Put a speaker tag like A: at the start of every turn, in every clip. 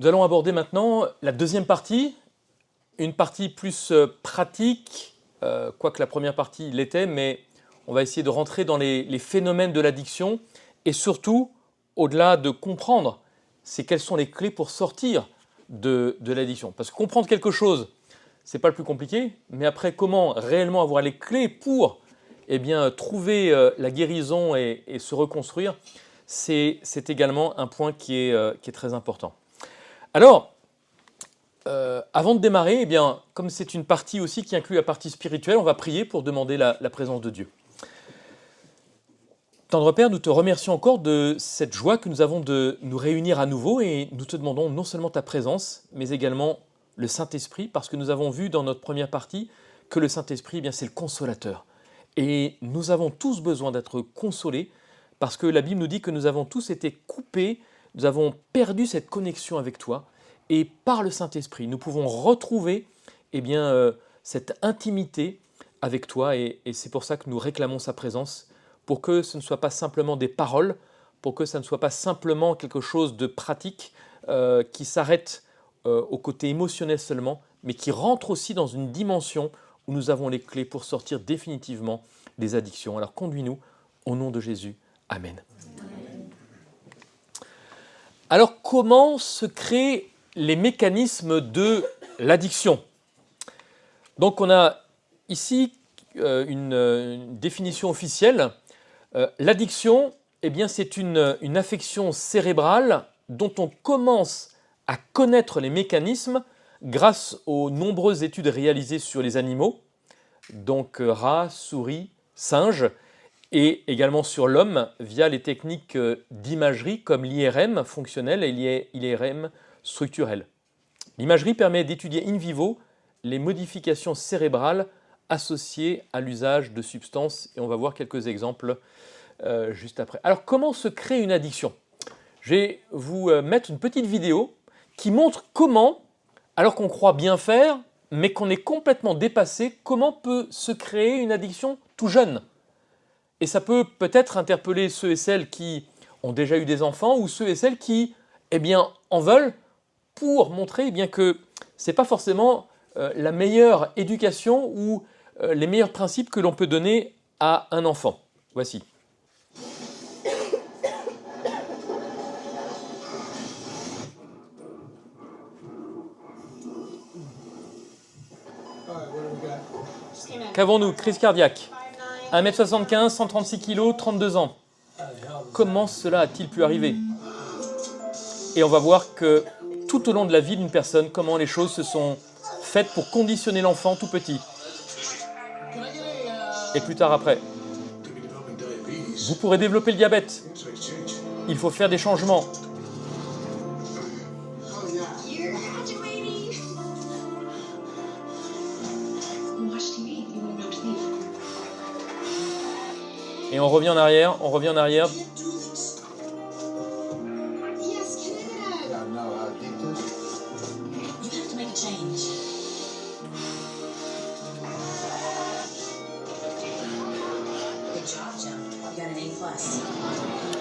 A: Nous allons aborder maintenant la deuxième partie, une partie plus pratique, quoique la première partie l'était, mais on va essayer de rentrer dans les phénomènes de l'addiction et surtout, au-delà de comprendre, c'est quelles sont les clés pour sortir de l'addiction. Parce que comprendre quelque chose, ce n'est pas le plus compliqué, mais après, comment réellement avoir les clés pour trouver la guérison et se reconstruire, c'est également un point qui est très important. Alors, avant de démarrer, comme c'est une partie aussi qui inclut la partie spirituelle, on va prier pour demander la présence de Dieu. Tendre Père, nous te remercions encore de cette joie que nous avons de nous réunir à nouveau et nous te demandons non seulement ta présence, mais également le Saint-Esprit, parce que nous avons vu dans notre première partie que le Saint-Esprit, c'est le consolateur. Et nous avons tous besoin d'être consolés, parce que la Bible nous dit que nous avons tous été coupés, nous avons perdu cette connexion avec toi, et par le Saint-Esprit, nous pouvons retrouver cette intimité avec toi, et c'est pour ça que nous réclamons sa présence, pour que ce ne soit pas simplement des paroles, pour que ce ne soit pas simplement quelque chose de pratique qui s'arrête au côté émotionnel seulement, mais qui rentre aussi dans une dimension où nous avons les clés pour sortir définitivement des addictions. Alors conduis-nous au nom de Jésus. Amen. Alors comment se créent les mécanismes de l'addiction? Donc on a ici une définition officielle. L'addiction, c'est une affection cérébrale dont on commence à connaître les mécanismes grâce aux nombreuses études réalisées sur les animaux, donc rats, souris, singes, et également sur l'homme via les techniques d'imagerie comme l'IRM fonctionnel et l'IRM structurel. L'imagerie permet d'étudier in vivo les modifications cérébrales associées à l'usage de substances, et on va voir quelques exemples juste après. Alors comment se crée une addiction? Je vais vous mettre une petite vidéo qui montre comment, alors qu'on croit bien faire, mais qu'on est complètement dépassé, comment peut se créer une addiction tout jeune. Et ça peut peut-être interpeller ceux et celles qui ont déjà eu des enfants ou ceux et celles qui en veulent pour montrer que ce n'est pas forcément la meilleure éducation ou les meilleurs principes que l'on peut donner à un enfant. Voici. Qu'avons-nous? Crise cardiaque. 1m75, 136 kg, 32 ans. Comment cela a-t-il pu arriver? Et on va voir que tout au long de la vie d'une personne, comment les choses se sont faites pour conditionner l'enfant tout petit. Et plus tard après. Vous pourrez développer le diabète. Il faut faire des changements. Et on revient en arrière, on revient en arrière. Vous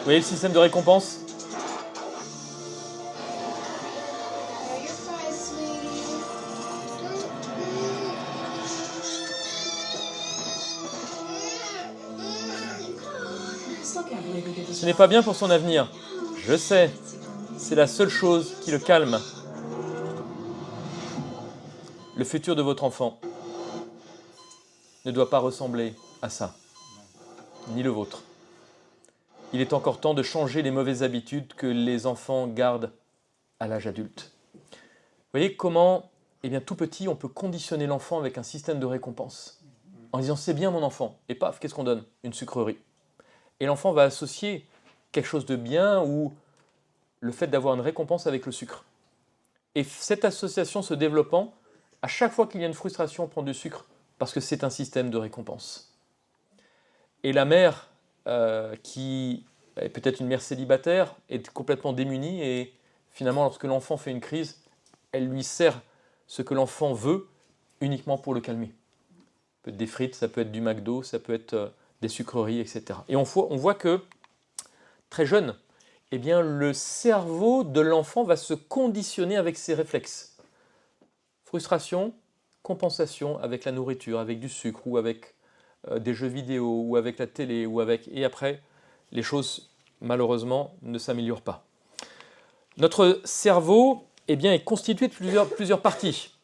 A: voyez le système de récompense? Ce n'est pas bien pour son avenir. Je sais. C'est la seule chose qui le calme. Le futur de votre enfant ne doit pas ressembler à ça, ni le vôtre. Il est encore temps de changer les mauvaises habitudes que les enfants gardent à l'âge adulte. Vous voyez comment, tout petit, on peut conditionner l'enfant avec un système de récompense. En disant, c'est bien mon enfant. Et paf, qu'est-ce qu'on donne? Une sucrerie. Et l'enfant va associer quelque chose de bien ou le fait d'avoir une récompense avec le sucre. Et cette association se développant, à chaque fois qu'il y a une frustration, on prend du sucre parce que c'est un système de récompense. Et la mère qui est peut-être une mère célibataire est complètement démunie et finalement lorsque l'enfant fait une crise, elle lui sert ce que l'enfant veut uniquement pour le calmer. Ça peut être des frites, ça peut être du McDo, ça peut être des sucreries, etc. Et on voit que très jeune, eh bien, le cerveau de l'enfant va se conditionner avec ses réflexes. Frustration, compensation avec la nourriture, avec du sucre ou avec des jeux vidéo ou avec la télé ou avec... Et après, les choses, malheureusement, ne s'améliorent pas. Notre cerveau eh bien, est constitué de plusieurs parties.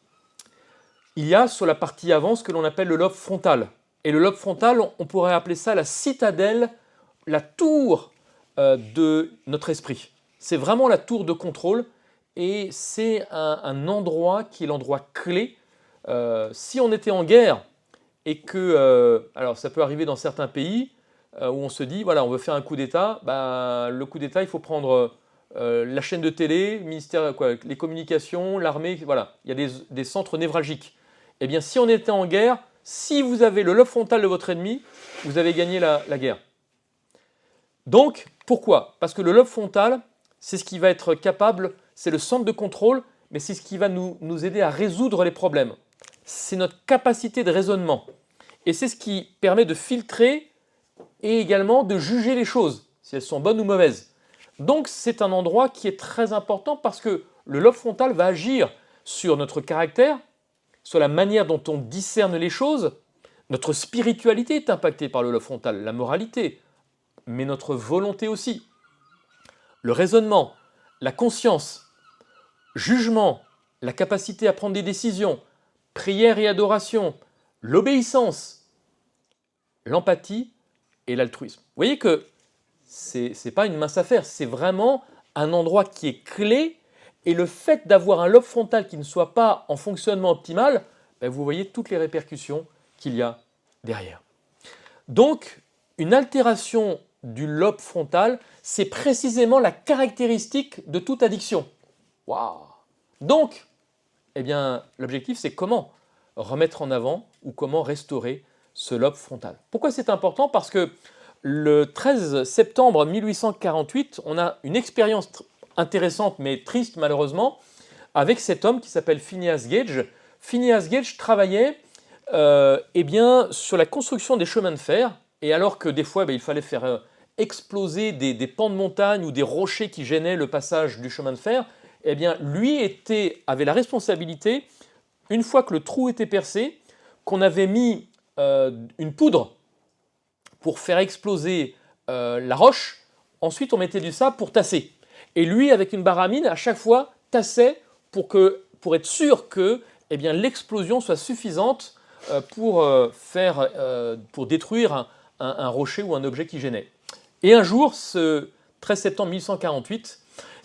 A: Il y a sur la partie avant ce que l'on appelle le lobe frontal. Et le lobe frontal, on pourrait appeler ça la citadelle, la tour de notre esprit. C'est vraiment la tour de contrôle et c'est un endroit qui est l'endroit clé. Si on était en guerre et que, alors ça peut arriver dans certains pays où on se dit, voilà, on veut faire un coup d'État, le coup d'État, il faut prendre la chaîne de télé, ministère, les communications, l'armée, voilà, il y a des centres névralgiques. Eh bien, si on était en guerre, si vous avez le lobe frontal de votre ennemi, vous avez gagné la guerre. Donc, pourquoi? Parce que le lobe frontal, c'est ce qui va être capable, c'est le centre de contrôle, mais c'est ce qui va nous aider à résoudre les problèmes. C'est notre capacité de raisonnement. Et c'est ce qui permet de filtrer et également de juger les choses, si elles sont bonnes ou mauvaises. Donc, c'est un endroit qui est très important parce que le lobe frontal va agir sur notre caractère, sur la manière dont on discerne les choses. Notre spiritualité est impactée par le lobe frontal, la moralité, mais notre volonté aussi. Le raisonnement, la conscience, jugement, la capacité à prendre des décisions, prière et adoration, l'obéissance, l'empathie et l'altruisme. Vous voyez que ce n'est pas une mince affaire, c'est vraiment un endroit qui est clé et le fait d'avoir un lobe frontal qui ne soit pas en fonctionnement optimal, vous voyez toutes les répercussions qu'il y a derrière. Donc, une altération du lobe frontal, c'est précisément la caractéristique de toute addiction. Waouh! Donc, eh bien, l'objectif, c'est comment remettre en avant ou comment restaurer ce lobe frontal. Pourquoi c'est important? Parce que le 13 septembre 1848, on a une expérience intéressante mais triste malheureusement avec cet homme qui s'appelle Phineas Gage. Phineas Gage travaillait eh bien, sur la construction des chemins de fer, et alors que des fois il fallait faire exploser des pans de montagne ou des rochers qui gênaient le passage du chemin de fer, eh bien, lui avait la responsabilité, une fois que le trou était percé, qu'on avait mis une poudre pour faire exploser la roche, ensuite on mettait du sable pour tasser. Et lui, avec une baramine, à chaque fois, tassait pour être sûr que eh bien, l'explosion soit suffisante pour détruire un rocher ou un objet qui gênait. Et un jour, ce 13 septembre 1848,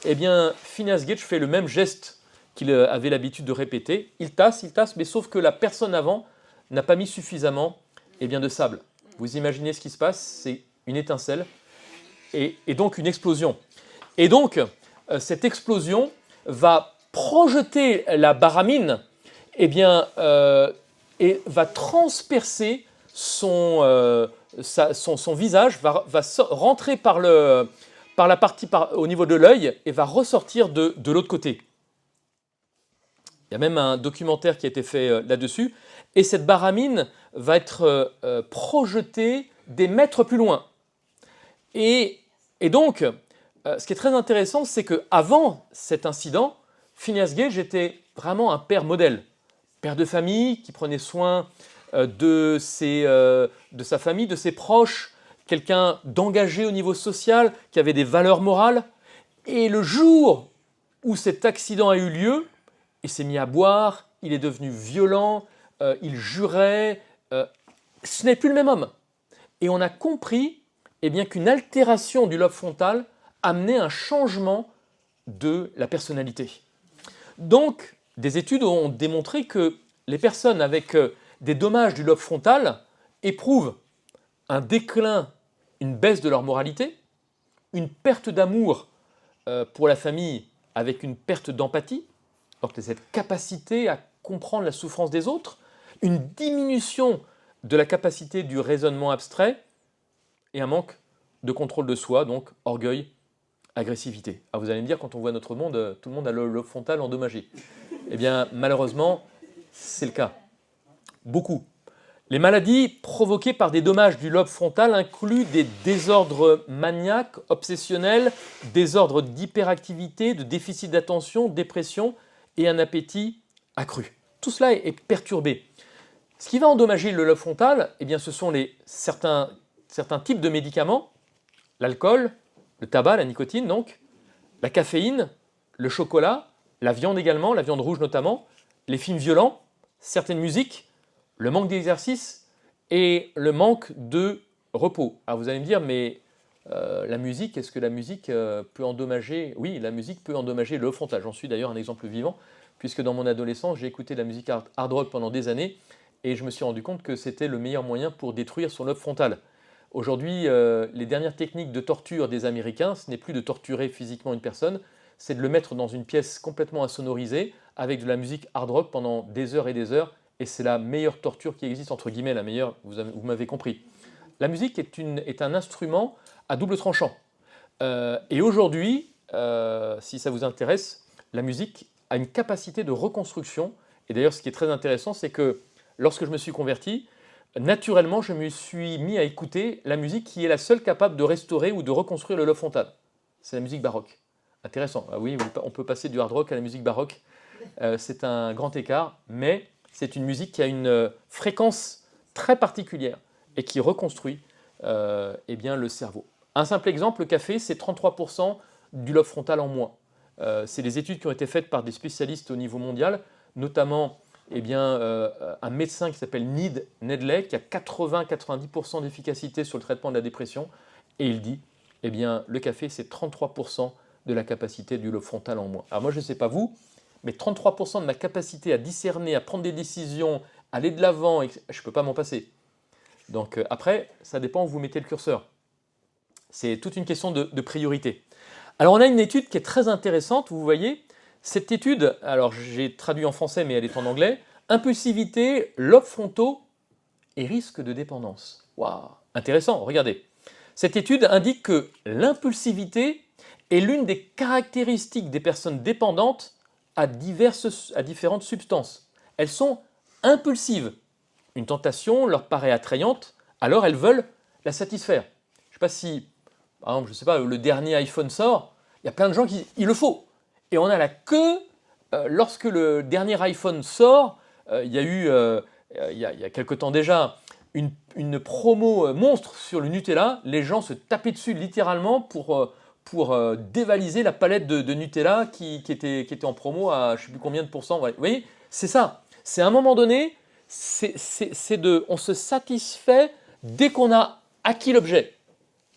A: eh bien, Phineas Gage fait le même geste qu'il avait l'habitude de répéter. Il tasse, mais sauf que la personne avant n'a pas mis suffisamment eh bien, de sable. Vous imaginez ce qui se passe, c'est une étincelle et donc une explosion. Et donc, cette explosion va projeter la baramine eh bien, et va transpercer son visage, va rentrer par la partie au niveau de l'œil et va ressortir de l'autre côté. Il y a même un documentaire qui a été fait là-dessus. Et cette baramine va être projetée des mètres plus loin. Et donc, ce qui est très intéressant, c'est qu'avant cet incident, Phineas Gage était vraiment un père modèle. Père de famille qui prenait soin de sa famille, de ses proches, quelqu'un d'engagé au niveau social, qui avait des valeurs morales. Et le jour où cet accident a eu lieu, il s'est mis à boire, il est devenu violent, il jurait, ce n'est plus le même homme. Et on a compris eh bien, qu'une altération du lobe frontal amenait un changement de la personnalité. Donc, des études ont démontré que les personnes avec des dommages du lobe frontal éprouvent un déclin, une baisse de leur moralité, une perte d'amour pour la famille avec une perte d'empathie, donc cette capacité à comprendre la souffrance des autres, une diminution de la capacité du raisonnement abstrait et un manque de contrôle de soi, donc orgueil, agressivité. Alors vous allez me dire, quand on voit notre monde, tout le monde a le lobe frontal endommagé. Eh bien, malheureusement, c'est le cas. Beaucoup. Les maladies provoquées par des dommages du lobe frontal incluent des désordres maniaques, obsessionnels, désordres d'hyperactivité, de déficit d'attention, dépression et un appétit accru. Tout cela est perturbé. Ce qui va endommager le lobe frontal, eh bien, ce sont certains types de médicaments, l'alcool, le tabac, la nicotine donc, la caféine, le chocolat, la viande également, la viande rouge notamment, les films violents, certaines musiques, le manque d'exercice et le manque de repos. Alors vous allez me dire, mais la musique, est-ce que la musique peut endommager? Oui, la musique peut endommager le lobe frontal. J'en suis d'ailleurs un exemple vivant, puisque dans mon adolescence, j'ai écouté de la musique hard rock pendant des années, et je me suis rendu compte que c'était le meilleur moyen pour détruire son lobe frontal. Aujourd'hui, les dernières techniques de torture des Américains, ce n'est plus de torturer physiquement une personne, c'est de le mettre dans une pièce complètement insonorisée, avec de la musique hard rock pendant des heures, et c'est la meilleure torture qui existe, entre guillemets, la meilleure, vous m'avez compris. La musique est un instrument à double tranchant. Et aujourd'hui, si ça vous intéresse, la musique a une capacité de reconstruction. Et d'ailleurs, ce qui est très intéressant, c'est que lorsque je me suis converti, naturellement, je me suis mis à écouter la musique qui est la seule capable de restaurer ou de reconstruire le lobe frontal. C'est la musique baroque. Intéressant. Ah oui, on peut passer du hard rock à la musique baroque. C'est un grand écart, mais c'est une musique qui a une fréquence très particulière et qui reconstruit eh bien, le cerveau. Un simple exemple, le café, c'est 33% du lobe frontal en moins. C'est des études qui ont été faites par des spécialistes au niveau mondial, notamment eh bien, un médecin qui s'appelle Need Nedley, qui a 80-90% d'efficacité sur le traitement de la dépression, et il dit, eh bien, le café, c'est 33% de la capacité du lobe frontal en moins. Alors moi, je ne sais pas vous, mais 33% de ma capacité à discerner, à prendre des décisions, aller de l'avant, je ne peux pas m'en passer. Donc après, ça dépend où vous mettez le curseur. C'est toute une question de priorité. Alors on a une étude qui est très intéressante, vous voyez. Cette étude, alors j'ai traduit en français mais elle est en anglais, impulsivité, lobes frontaux et risque de dépendance. Waouh, intéressant, regardez. Cette étude indique que l'impulsivité est l'une des caractéristiques des personnes dépendantes à différentes substances. Elles sont impulsives. Une tentation leur paraît attrayante, alors elles veulent la satisfaire. Je ne sais pas si, par exemple, le dernier iPhone sort, il y a plein de gens qui disent « il le faut ». Et on a la queue lorsque le dernier iPhone sort. Il y a eu, il y a quelque temps déjà, une promo monstre sur le Nutella. Les gens se tapaient dessus littéralement pour dévaliser la palette de Nutella qui était en promo à je ne sais plus combien de pourcents. Vous voyez, c'est ça. C'est à un moment donné, on se satisfait dès qu'on a acquis l'objet.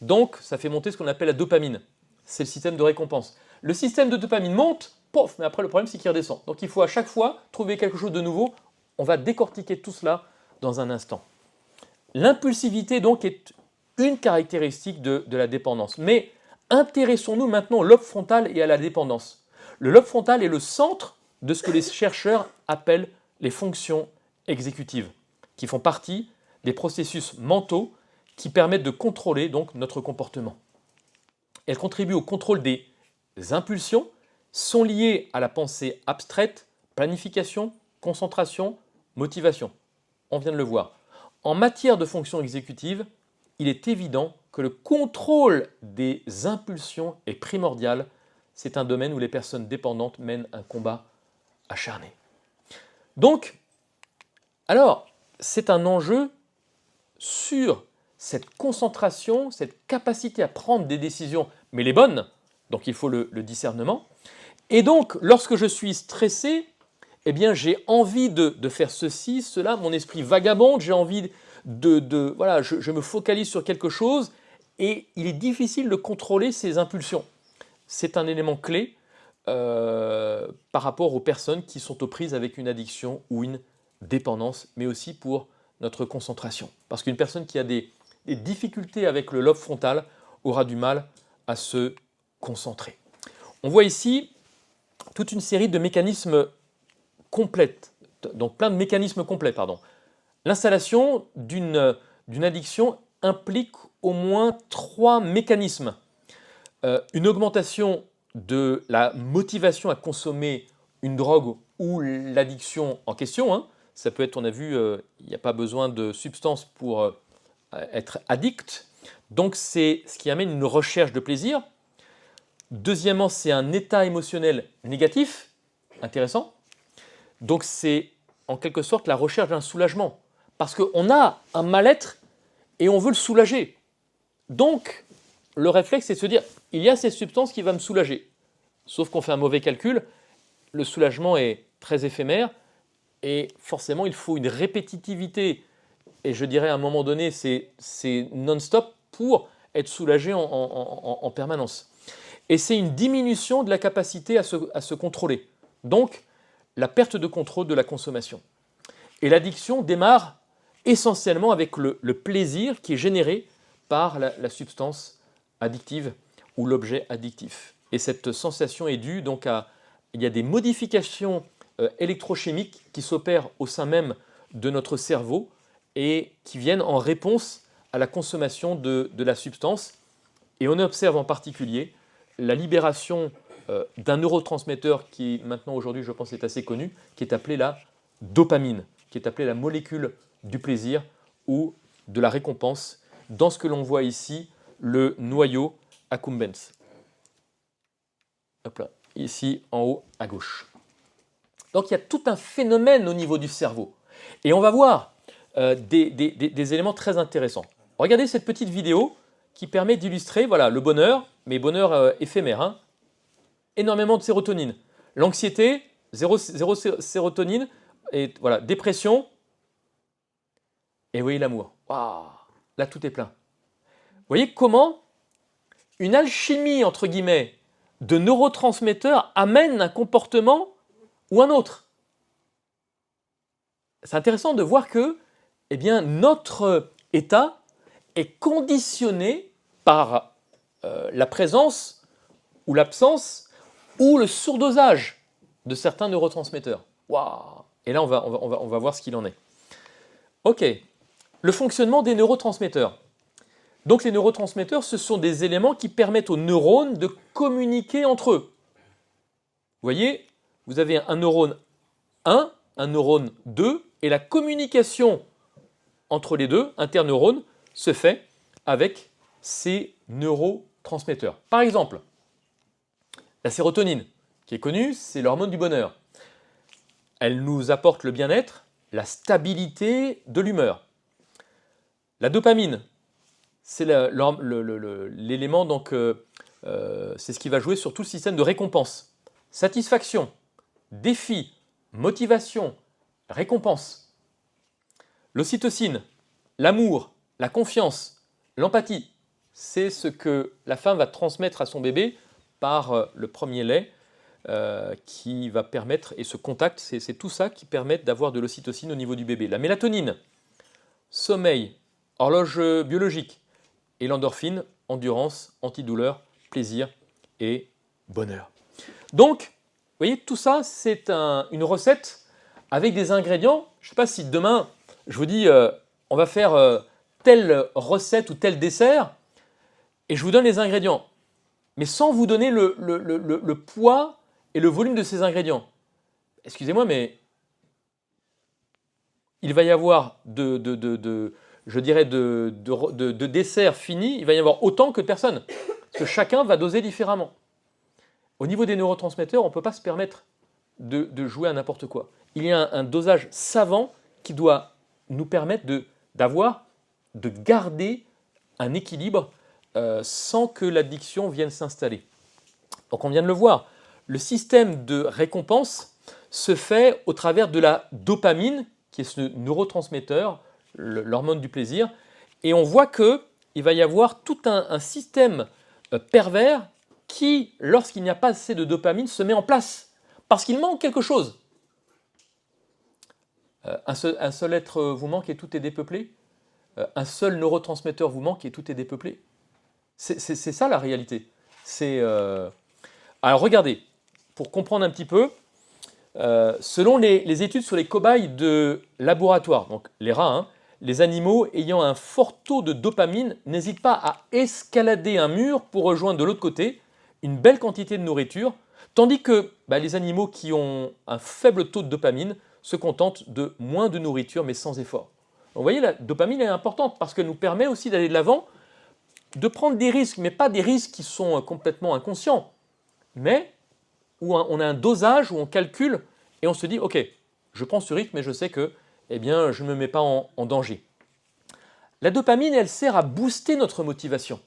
A: Donc, ça fait monter ce qu'on appelle la dopamine. C'est le système de récompense. Le système de dopamine monte, pof, mais après le problème c'est qu'il redescend. Donc il faut à chaque fois trouver quelque chose de nouveau. On va décortiquer tout cela dans un instant. L'impulsivité donc est une caractéristique de la dépendance. Mais intéressons-nous maintenant au lobe frontal et à la dépendance. Le lobe frontal est le centre de ce que les chercheurs appellent les fonctions exécutives, qui font partie des processus mentaux qui permettent de contrôler donc notre comportement. Elles contribuent au contrôle des impulsions, sont liées à la pensée abstraite, planification, concentration, motivation. On vient de le voir. En matière de fonctions exécutives, il est évident que le contrôle des impulsions est primordial. C'est un domaine où les personnes dépendantes mènent un combat acharné. Donc, alors, c'est un enjeu sur cette concentration, cette capacité à prendre des décisions, mais les bonnes, donc il faut le discernement. Et donc, lorsque je suis stressé, eh bien, j'ai envie de faire ceci, cela, mon esprit vagabonde, j'ai envie voilà, je me focalise sur quelque chose, et il est difficile de contrôler ces impulsions. C'est un élément clé par rapport aux personnes qui sont aux prises avec une addiction ou une dépendance, mais aussi pour notre concentration. Parce qu'une personne qui a des difficultés avec le lobe frontal aura du mal à se concentrer. On voit ici toute une série de mécanismes complètes, donc plein de mécanismes complets, pardon. L'installation d'une addiction implique au moins 3 mécanismes. Une augmentation de la motivation à consommer une drogue ou l'addiction en question, hein. Ça peut être, on a vu, il n'y a pas besoin de substances pour être addict. Donc c'est ce qui amène une recherche de plaisir. Deuxièmement, c'est un état émotionnel négatif, intéressant. Donc c'est en quelque sorte la recherche d'un soulagement. Parce qu'on a un mal-être et on veut le soulager. Donc le réflexe, c'est de se dire, il y a cette substance qui va me soulager. Sauf qu'on fait un mauvais calcul, le soulagement est très éphémère et forcément il faut une répétitivité. Et je dirais à un moment donné, c'est non-stop pour être soulagé en permanence. Et c'est une diminution de la capacité à se contrôler. Donc, la perte de contrôle de la consommation. Et l'addiction démarre essentiellement avec le plaisir qui est généré par la substance addictive ou l'objet addictif. Et cette sensation est due donc il y a des modifications électrochimiques qui s'opèrent au sein même de notre cerveau et qui viennent en réponse à la consommation de la substance. Et on observe en particulier la libération d'un neurotransmetteur qui maintenant aujourd'hui je pense est assez connu, qui est appelé la dopamine, qui est appelée la molécule du plaisir ou de la récompense, dans ce que l'on voit ici, le noyau accumbens. Hop là, ici en haut à gauche. Donc il y a tout un phénomène au niveau du cerveau. Et on va voir des éléments très intéressants. Regardez cette petite vidéo qui permet d'illustrer voilà, le bonheur, mais bonheur éphémère. Hein. Énormément de sérotonine. L'anxiété, zéro sérotonine. Et voilà, dépression. Et vous voyez l'amour. Waouh, là tout est plein. Vous voyez comment une alchimie, entre guillemets, de neurotransmetteurs amène un comportement ou un autre. C'est intéressant de voir que eh bien, notre état est conditionné par la présence ou l'absence ou le surdosage de certains neurotransmetteurs. Waouh! Et là, on va voir ce qu'il en est. Ok, le fonctionnement des neurotransmetteurs. Donc les neurotransmetteurs, ce sont des éléments qui permettent aux neurones de communiquer entre eux. Vous voyez, vous avez un neurone 1, un neurone 2, et la communication entre les deux, interneurones, se fait avec ces neurotransmetteurs. Par exemple, la sérotonine, qui est connue, c'est l'hormone du bonheur. Elle nous apporte le bien-être, la stabilité de l'humeur. La dopamine, c'est l'élément, donc, c'est ce qui va jouer sur tout le système de récompense. Satisfaction, défi, motivation, récompense. L'ocytocine, l'amour, la confiance, l'empathie, c'est ce que la femme va transmettre à son bébé par le premier lait qui va permettre, et ce contact, c'est tout ça qui permet d'avoir de l'ocytocine au niveau du bébé. La mélatonine, sommeil, horloge biologique, et l'endorphine, endurance, antidouleur, plaisir et bonheur. Donc, vous voyez, tout ça, c'est une recette avec des ingrédients. Je ne sais pas si demain, je vous dis, on va faire telle recette ou tel dessert, et je vous donne les ingrédients, mais sans vous donner le poids et le volume de ces ingrédients. Excusez-moi, mais il va y avoir de desserts finis, il va y avoir autant que de personnes, parce que chacun va doser différemment. Au niveau des neurotransmetteurs, on ne peut pas se permettre de jouer à n'importe quoi. Il y a un dosage savant qui doit nous permettre de garder un équilibre sans que l'addiction vienne s'installer. Donc on vient de le voir, le système de récompense se fait au travers de la dopamine, qui est ce neurotransmetteur, l'hormone du plaisir, et on voit qu'il va y avoir tout un système pervers qui, lorsqu'il n'y a pas assez de dopamine, se met en place, parce qu'il manque quelque chose. Un seul être vous manque et tout est dépeuplé. Un seul neurotransmetteur vous manque et tout est dépeuplé. C'est ça la réalité. Alors regardez, pour comprendre un petit peu, selon les études sur les cobayes de laboratoire, donc les rats, hein, les animaux ayant un fort taux de dopamine n'hésitent pas à escalader un mur pour rejoindre de l'autre côté une belle quantité de nourriture, tandis que les animaux qui ont un faible taux de dopamine se contente de moins de nourriture mais sans effort. Donc, vous voyez, la dopamine est importante parce qu'elle nous permet aussi d'aller de l'avant, de prendre des risques, mais pas des risques qui sont complètement inconscients, mais où on a un dosage, où on calcule et on se dit, ok, je prends ce risque, mais je sais que eh bien, je ne me mets pas en danger. La dopamine, elle sert à booster notre motivation.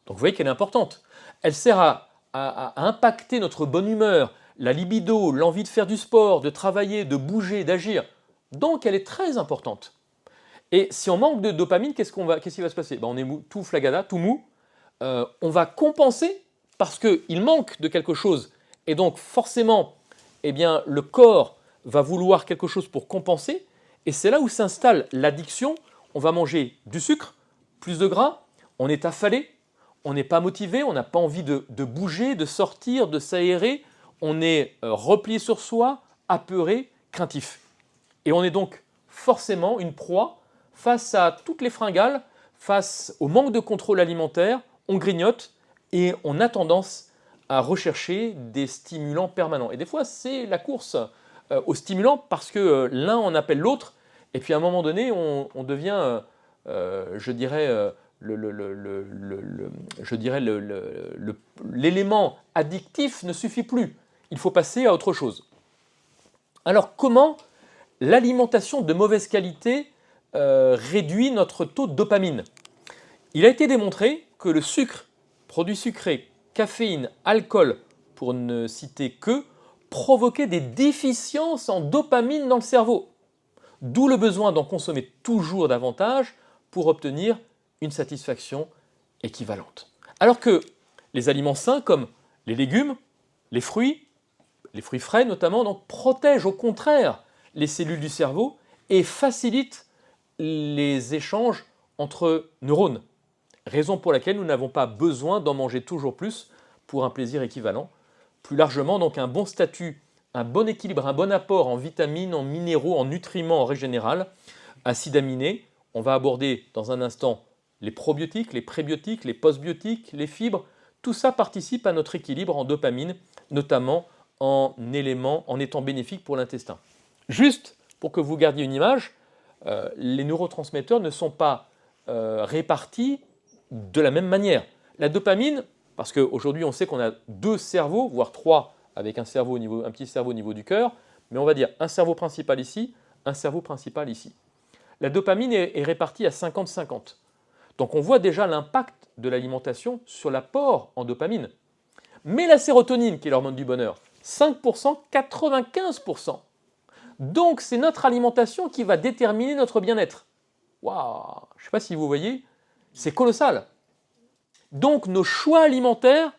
A: Donc vous voyez qu'elle est importante. Elle sert à impacter notre bonne humeur, la libido, l'envie de faire du sport, de travailler, de bouger, d'agir. Donc elle est très importante. Et si on manque de dopamine, qu'est-ce qui va se passer? On est mou, tout flagada, tout mou. On va compenser parce qu'il manque de quelque chose. Et donc forcément, eh bien, le corps va vouloir quelque chose pour compenser. Et c'est là où s'installe l'addiction. On va manger du sucre, plus de gras, on est affalé, on n'est pas motivé, on n'a pas envie de bouger, de sortir, de s'aérer, on est replié sur soi, apeuré, craintif. Et on est donc forcément une proie face à toutes les fringales, face au manque de contrôle alimentaire, on grignote et on a tendance à rechercher des stimulants permanents. Et des fois, c'est la course aux stimulants parce que l'un en appelle l'autre. Et puis à un moment donné, on devient, je dirais, l'élément addictif ne suffit plus. Il faut passer à autre chose. Alors comment l'alimentation de mauvaise qualité réduit notre taux de dopamine? Il a été démontré que le sucre, produits sucrés, caféine, alcool, pour ne citer que, provoquait des déficiences en dopamine dans le cerveau. D'où le besoin d'en consommer toujours davantage pour obtenir une satisfaction équivalente. Alors que les aliments sains comme les légumes, les fruits frais notamment, donc, protègent au contraire les cellules du cerveau et facilitent les échanges entre neurones. Raison pour laquelle nous n'avons pas besoin d'en manger toujours plus pour un plaisir équivalent. Plus largement, donc un bon statut, un bon équilibre, un bon apport en vitamines, en minéraux, en nutriments en règle générale, acides aminés. On va aborder dans un instant les probiotiques, les prébiotiques, les postbiotiques, les fibres. Tout ça participe à notre équilibre en dopamine, notamment en étant bénéfique pour l'intestin. Juste pour que vous gardiez une image, les neurotransmetteurs ne sont pas répartis de la même manière. La dopamine, parce qu'aujourd'hui on sait qu'on a 2 cerveaux, voire 3, avec un petit cerveau au niveau du cœur, mais on va dire un cerveau principal ici, un cerveau principal ici. La dopamine est répartie à 50-50. Donc on voit déjà l'impact de l'alimentation sur l'apport en dopamine. Mais la sérotonine, qui est l'hormone du bonheur, 5%, 95%. Donc c'est notre alimentation qui va déterminer notre bien-être. Waouh, je ne sais pas si vous voyez, c'est colossal. Donc nos choix alimentaires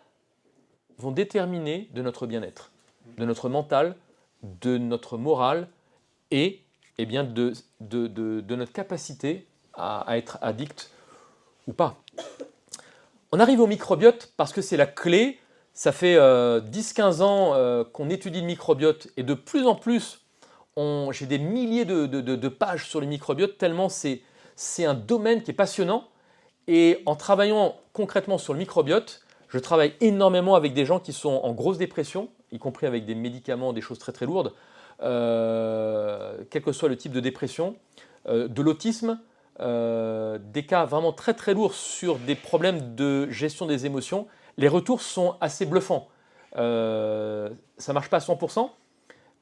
A: vont déterminer de notre bien-être, de notre mental, de notre morale et eh bien, de notre capacité à être addict ou pas. On arrive au microbiote parce que c'est la clé. Ça fait 10-15 ans qu'on étudie le microbiote et de plus en plus, j'ai des milliers de pages sur le microbiote tellement c'est un domaine qui est passionnant. Et en travaillant concrètement sur le microbiote, je travaille énormément avec des gens qui sont en grosse dépression, y compris avec des médicaments, des choses très très lourdes, quel que soit le type de dépression, de l'autisme, des cas vraiment très très lourds sur des problèmes de gestion des émotions. Les retours sont assez bluffants. Ça ne marche pas à 100%,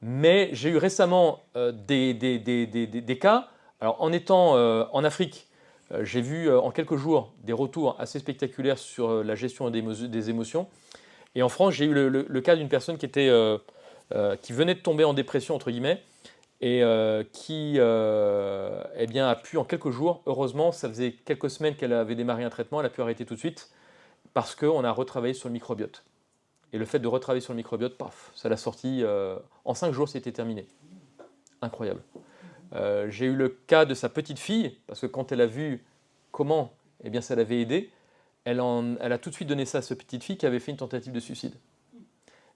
A: mais j'ai eu récemment des cas. Alors en étant en Afrique, j'ai vu en quelques jours des retours assez spectaculaires sur la gestion des émotions. Et en France, j'ai eu le cas d'une personne qui venait de tomber en dépression, entre guillemets, et qui eh bien, a pu en quelques jours, heureusement, ça faisait quelques semaines qu'elle avait démarré un traitement, elle a pu arrêter tout de suite, parce qu'on a retravaillé sur le microbiote. Et le fait de retravailler sur le microbiote, paf, ça l'a sorti, en 5 jours, c'était terminé. Incroyable. J'ai eu le cas de sa petite fille, parce que quand elle a vu comment eh bien, ça l'avait aidé, elle a tout de suite donné ça à sa petite fille qui avait fait une tentative de suicide.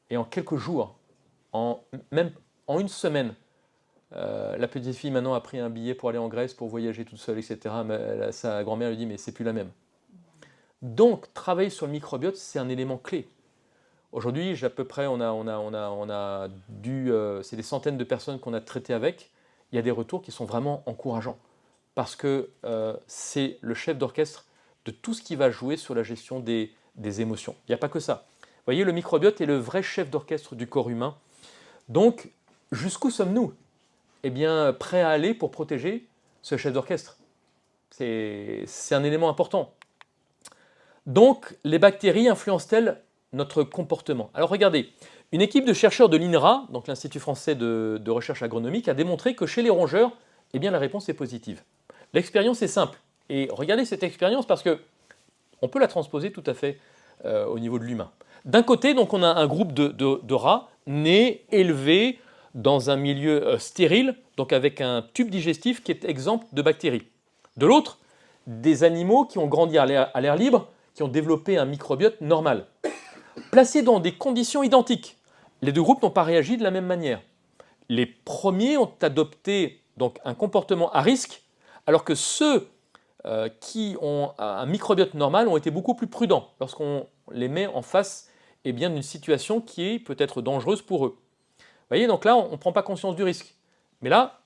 A: Et en quelques jours, même en une semaine, la petite fille maintenant a pris un billet pour aller en Grèce, pour voyager toute seule, etc. Mais sa grand-mère lui dit « mais c'est plus la même ». Donc, travailler sur le microbiote, c'est un élément clé. Aujourd'hui, à peu près, c'est des centaines de personnes qu'on a traitées avec. Il y a des retours qui sont vraiment encourageants parce que c'est le chef d'orchestre de tout ce qui va jouer sur la gestion des émotions. Il n'y a pas que ça. Vous voyez, le microbiote est le vrai chef d'orchestre du corps humain. Donc, jusqu'où sommes-nous? Eh bien, prêts à aller pour protéger ce chef d'orchestre. C'est un élément important. Donc, les bactéries influencent-elles notre comportement? Alors regardez, une équipe de chercheurs de l'INRA, donc l'Institut français de recherche agronomique, a démontré que chez les rongeurs, eh bien, la réponse est positive. L'expérience est simple. Et regardez cette expérience parce qu'on peut la transposer tout à fait au niveau de l'humain. D'un côté, donc, on a un groupe de rats nés, élevés dans un milieu stérile, donc avec un tube digestif qui est exempt de bactéries. De l'autre, des animaux qui ont grandi à l'air libre, qui ont développé un microbiote normal. Placés dans des conditions identiques, les deux groupes n'ont pas réagi de la même manière. Les premiers ont adopté donc un comportement à risque, alors que ceux qui ont un microbiote normal ont été beaucoup plus prudents lorsqu'on les met en face d'une situation qui est peut-être dangereuse pour eux. Vous voyez, donc là, on ne prend pas conscience du risque. Mais là,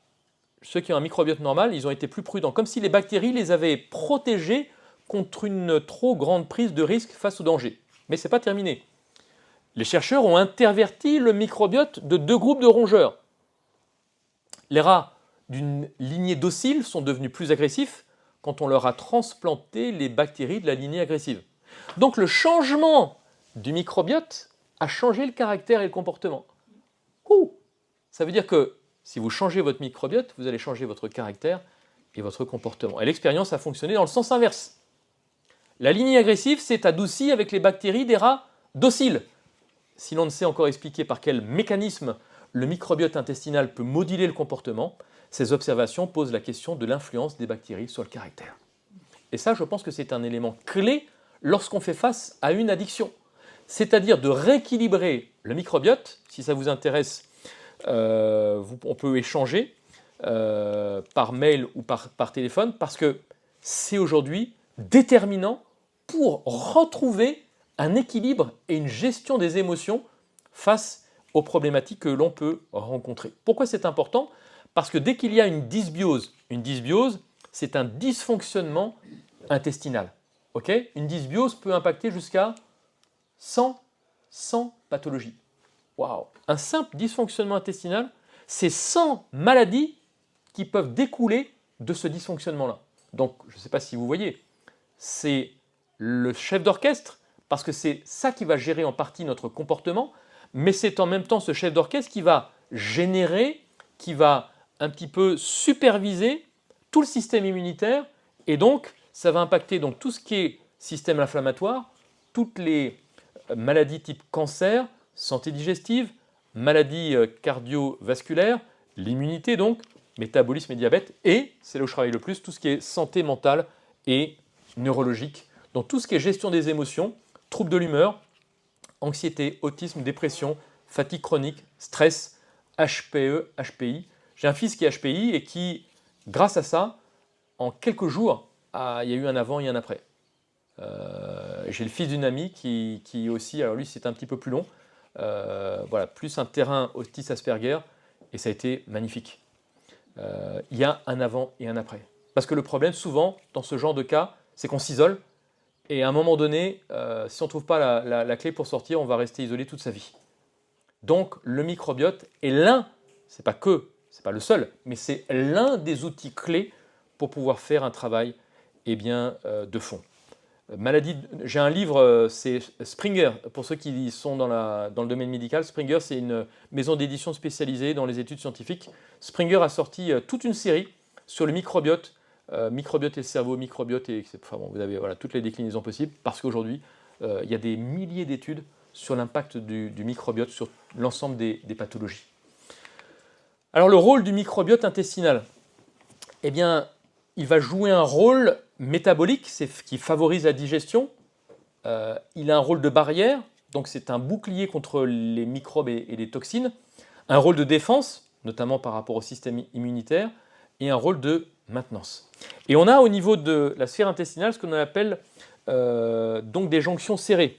A: ceux qui ont un microbiote normal, ils ont été plus prudents, comme si les bactéries les avaient protégés contre une trop grande prise de risque face au danger. Mais ce n'est pas terminé. Les chercheurs ont interverti le microbiote de deux groupes de rongeurs. Les rats d'une lignée docile sont devenus plus agressifs quand on leur a transplanté les bactéries de la lignée agressive. Donc le changement du microbiote a changé le caractère et le comportement. Ça veut dire que si vous changez votre microbiote, vous allez changer votre caractère et votre comportement. Et l'expérience a fonctionné dans le sens inverse. La lignée agressive s'est adoucie avec les bactéries des rats dociles. Si l'on ne sait encore expliquer par quel mécanisme le microbiote intestinal peut moduler le comportement, ces observations posent la question de l'influence des bactéries sur le caractère. Et ça, je pense que c'est un élément clé lorsqu'on fait face à une addiction. C'est-à-dire de rééquilibrer le microbiote. Si ça vous intéresse, on peut échanger par mail ou par téléphone, parce que c'est aujourd'hui déterminant pour retrouver un équilibre et une gestion des émotions face aux problématiques que l'on peut rencontrer. Pourquoi c'est important? Parce que dès qu'il y a une dysbiose, c'est un dysfonctionnement intestinal. Une dysbiose peut impacter jusqu'à 100 pathologies. Waouh! Un simple dysfonctionnement intestinal, c'est 100 maladies qui peuvent découler de ce dysfonctionnement-là. Donc, je ne sais pas si vous voyez, c'est le chef d'orchestre, parce que c'est ça qui va gérer en partie notre comportement, mais c'est en même temps ce chef d'orchestre qui va générer, qui va un petit peu superviser tout le système immunitaire, et donc ça va impacter donc tout ce qui est système inflammatoire, toutes les maladies type cancer, santé digestive, maladies cardiovasculaires, l'immunité donc, métabolisme et diabète, et, c'est là où je travaille le plus, tout ce qui est santé mentale et neurologique, donc tout ce qui est gestion des émotions, troubles de l'humeur, anxiété, autisme, dépression, fatigue chronique, stress, HPE, HPI. J'ai un fils qui est HPI et qui, grâce à ça, en quelques jours, il y a eu un avant et un après. J'ai le fils d'une amie qui aussi, alors lui c'est un petit peu plus long, voilà, plus un terrain autisme Asperger, et ça a été magnifique. Il y a un avant et un après. Parce que le problème, souvent, dans ce genre de cas, c'est qu'on s'isole, et à un moment donné, si on ne trouve pas la clé pour sortir, on va rester isolé toute sa vie. Donc le microbiote est c'est pas le seul, mais c'est l'un des outils clés pour pouvoir faire un travail de fond. J'ai un livre, c'est Springer, pour ceux qui sont dans le domaine médical. Springer, c'est une maison d'édition spécialisée dans les études scientifiques. Springer a sorti toute une série sur le microbiote, microbiote et le cerveau, microbiote et... Enfin bon, vous avez toutes les déclinaisons possibles, parce qu'aujourd'hui, il y a des milliers d'études sur l'impact du microbiote sur l'ensemble des pathologies. Alors le rôle du microbiote intestinal, eh bien, il va jouer un rôle métabolique, c'est ce qui favorise la digestion. Il a un rôle de barrière, donc c'est un bouclier contre les microbes et les toxines. Un rôle de défense, notamment par rapport au système immunitaire, et un rôle de maintenance. Et on a au niveau de la sphère intestinale ce qu'on appelle donc des jonctions serrées.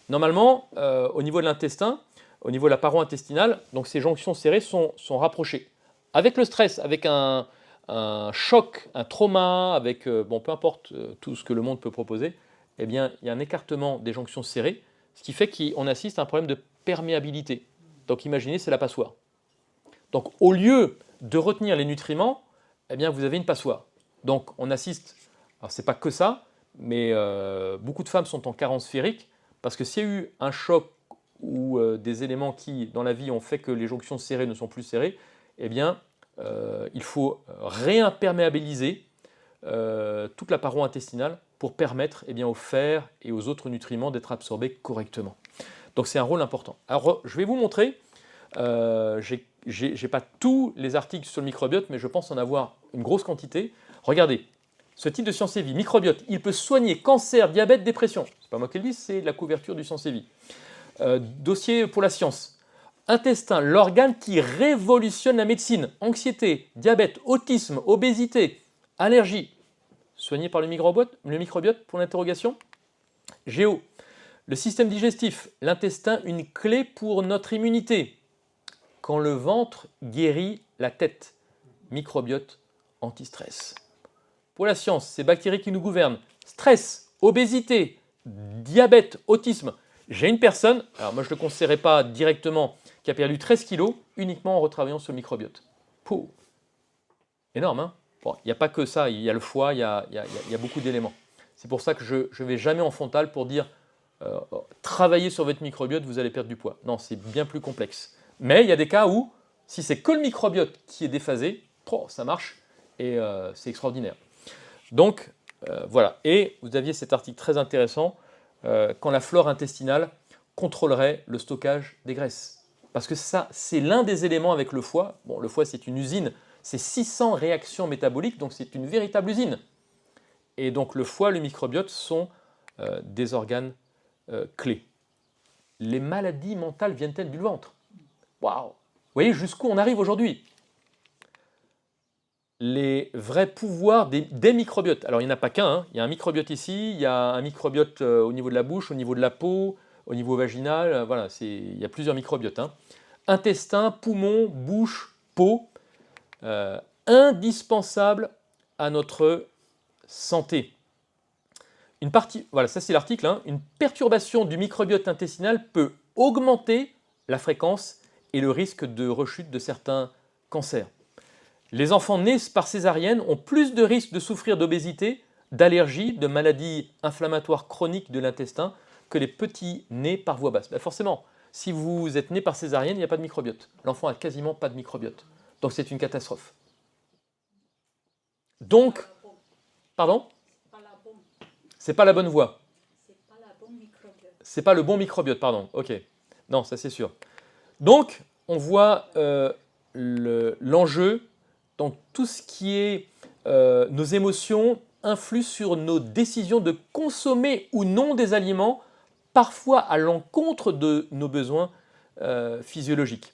A: Normalement, au niveau de l'intestin, au niveau de la paroi intestinale, donc ces jonctions serrées sont rapprochées. Avec le stress, avec un choc, un trauma, avec peu importe tout ce que le monde peut proposer, eh bien, il y a un écartement des jonctions serrées, ce qui fait qu'on assiste à un problème de perméabilité. Donc imaginez, c'est la passoire. Donc au lieu de retenir les nutriments, eh bien, vous avez une passoire. Donc on assiste, alors c'est pas que ça, mais beaucoup de femmes sont en carence ferrique, parce que s'il y a eu un choc ou des éléments qui, dans la vie, ont fait que les jonctions serrées ne sont plus serrées, eh bien, il faut réimperméabiliser toute la paroi intestinale pour permettre au fer et aux autres nutriments d'être absorbés correctement. Donc c'est un rôle important. Alors je vais vous montrer, j'ai pas tous les articles sur le microbiote, mais je pense en avoir une grosse quantité. Regardez, ce titre de Science et Vie, microbiote, il peut soigner cancer, diabète, dépression. C'est pas moi qui le dis, c'est la couverture du Science et Vie. Dossier pour la science. Intestin, l'organe qui révolutionne la médecine. Anxiété, diabète, autisme, obésité, allergie. Soigné par le microbiote pour l'interrogation. Géo, le système digestif, l'intestin, une clé pour notre immunité. Quand le ventre guérit la tête. Microbiote anti-stress. Pour la science, ces bactéries qui nous gouvernent. Stress, obésité, diabète, autisme. J'ai une personne, alors moi je ne le conseillerais pas directement, qui a perdu 13 kilos uniquement en retravaillant sur le microbiote. Pouh. Énorme, hein? Bon, il n'y a pas que ça, il y a le foie, il y a beaucoup d'éléments. C'est pour ça que je ne vais jamais en frontal pour dire travaillez sur votre microbiote, vous allez perdre du poids. Non, c'est bien plus complexe. Mais il y a des cas où, si c'est que le microbiote qui est déphasé, ça marche et c'est extraordinaire. Donc, voilà. Et vous aviez cet article très intéressant, quand la flore intestinale contrôlerait le stockage des graisses. Parce que ça, c'est l'un des éléments avec le foie. Bon, le foie, c'est une usine, c'est 600 réactions métaboliques, donc c'est une véritable usine. Et donc le foie, le microbiote sont des organes clés. Les maladies mentales viennent-elles du ventre? Waouh! Vous voyez jusqu'où on arrive aujourd'hui? Les vrais pouvoirs des microbiotes. Alors il n'y en a pas qu'un, hein. Il y a un microbiote ici, il y a un microbiote au niveau de la bouche, au niveau de la peau, au niveau vaginal, voilà, il y a plusieurs microbiotes. Hein. Intestin, poumon, bouche, peau, indispensable à notre santé. Une partie, voilà, ça c'est l'article, hein. Une perturbation du microbiote intestinal peut augmenter la fréquence et le risque de rechute de certains cancers. Les enfants nés par césarienne ont plus de risques de souffrir d'obésité, d'allergies, de maladies inflammatoires chroniques de l'intestin que les petits nés par voie basse. Ben forcément, si vous êtes né par césarienne, il n'y a pas de microbiote. L'enfant n'a quasiment pas de microbiote. Donc c'est une catastrophe. Donc, pardon ? C'est pas la bonne voie. C'est pas le bon microbiote, pardon. Ok. Non, ça c'est sûr. Donc, on voit l'enjeu. Donc, tout ce qui est nos émotions influent sur nos décisions de consommer ou non des aliments, parfois à l'encontre de nos besoins physiologiques.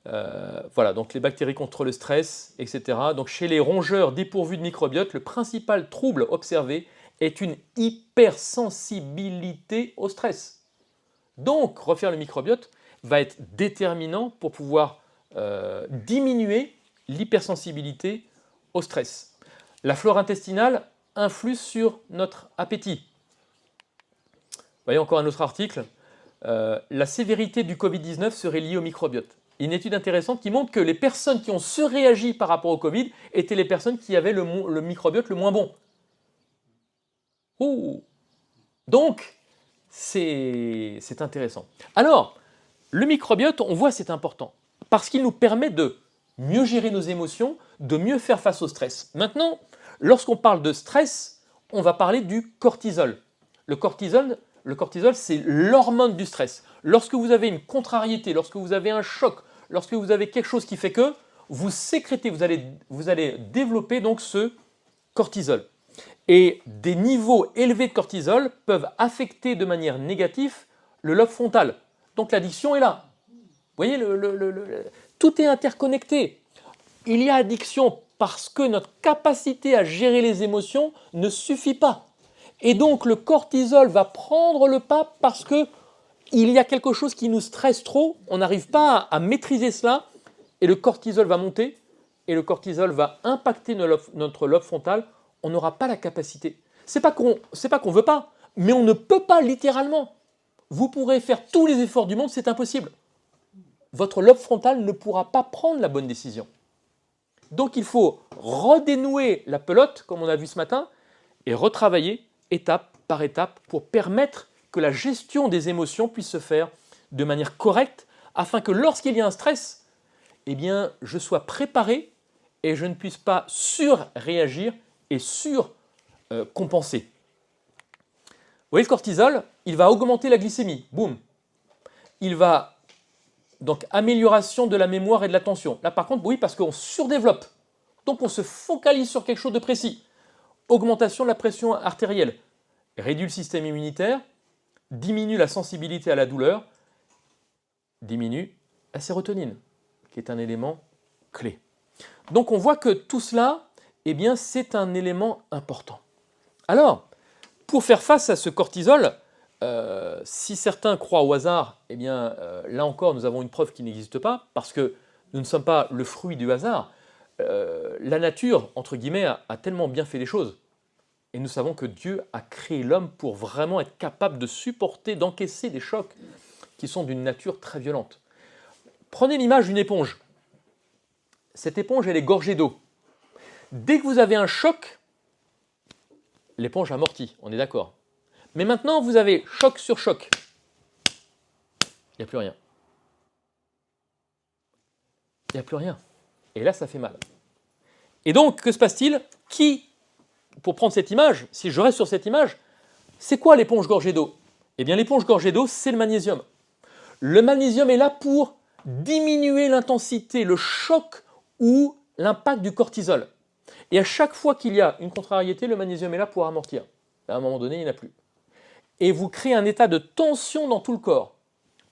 A: Voilà, donc les bactéries contre le stress, etc. Donc, chez les rongeurs dépourvus de microbiote, le principal trouble observé est une hypersensibilité au stress. Donc, refaire le microbiote va être déterminant pour pouvoir diminuer l'hypersensibilité au stress. La flore intestinale influe sur notre appétit. Vous voyez encore un autre article. La sévérité du Covid-19 serait liée au microbiote. Une étude intéressante qui montre que les personnes qui ont surréagi par rapport au Covid étaient les personnes qui avaient le microbiote le moins bon. Ouh. Donc, c'est intéressant. Alors, le microbiote, on voit, c'est important parce qu'il nous permet de mieux gérer nos émotions, de mieux faire face au stress. Maintenant, lorsqu'on parle de stress, on va parler du cortisol. Le cortisol, c'est l'hormone du stress. Lorsque vous avez une contrariété, lorsque vous avez un choc, lorsque vous avez quelque chose qui fait que vous sécrétez, vous allez développer donc ce cortisol. Et des niveaux élevés de cortisol peuvent affecter de manière négative le lobe frontal. Donc l'addiction est là. Vous voyez, tout est interconnecté. Il y a addiction parce que notre capacité à gérer les émotions ne suffit pas. Et donc le cortisol va prendre le pas parce que il y a quelque chose qui nous stresse trop, on n'arrive pas à maîtriser cela, et le cortisol va monter, et le cortisol va impacter notre lobe frontal, on n'aura pas la capacité. C'est pas qu'on ne veut pas, mais on ne peut pas littéralement. Vous pourrez faire tous les efforts du monde, c'est impossible. Votre lobe frontal ne pourra pas prendre la bonne décision. Donc il faut redénouer la pelote, comme on a vu ce matin, et retravailler étape par étape pour permettre que la gestion des émotions puisse se faire de manière correcte, afin que lorsqu'il y a un stress, eh bien, je sois préparé et je ne puisse pas surréagir et surcompenser. Vous voyez, le cortisol, il va augmenter la glycémie. Boum. Il va, donc, amélioration de la mémoire et de l'attention. Là, par contre, oui, parce qu'on surdéveloppe. Donc, on se focalise sur quelque chose de précis. Augmentation de la pression artérielle. Réduit le système immunitaire, diminue la sensibilité à la douleur, diminue la sérotonine, qui est un élément clé. Donc, on voit que tout cela, eh bien, c'est un élément important. Alors, pour faire face à ce cortisol, si certains croient au hasard, eh bien, là encore, nous avons une preuve qui n'existe pas, parce que nous ne sommes pas le fruit du hasard. La nature, entre guillemets, a tellement bien fait les choses. Et nous savons que Dieu a créé l'homme pour vraiment être capable de supporter, d'encaisser des chocs qui sont d'une nature très violente. Prenez l'image d'une éponge. Cette éponge, elle est gorgée d'eau. Dès que vous avez un choc, l'éponge amortit, on est d'accord. Mais maintenant, vous avez choc sur choc. Il n'y a plus rien. Il n'y a plus rien. Et là, ça fait mal. Et donc, que se passe-t-il? Pour prendre cette image, si je reste sur cette image, c'est quoi l'éponge gorgée d'eau? Eh bien, l'éponge gorgée d'eau, c'est le magnésium. Le magnésium est là pour diminuer l'intensité, le choc ou l'impact du cortisol. Et à chaque fois qu'il y a une contrariété, le magnésium est là pour amortir. À un moment donné, il n'y en a plus. Et vous créez un état de tension dans tout le corps.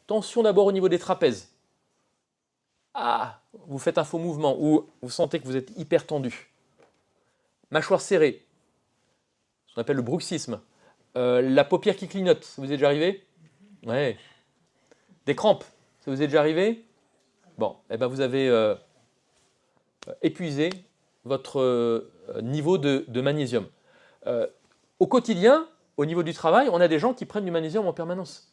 A: Tension d'abord au niveau des trapèzes. Ah, vous faites un faux mouvement ou vous sentez que vous êtes hyper tendu. Mâchoire serrée, ce qu'on appelle le bruxisme. La paupière qui clignote, ça vous est déjà arrivé? Ouais. Des crampes, ça vous est déjà arrivé? Bon, eh ben vous avez épuisé votre niveau de magnésium. Au quotidien, au niveau du travail, on a des gens qui prennent du magnésium en permanence.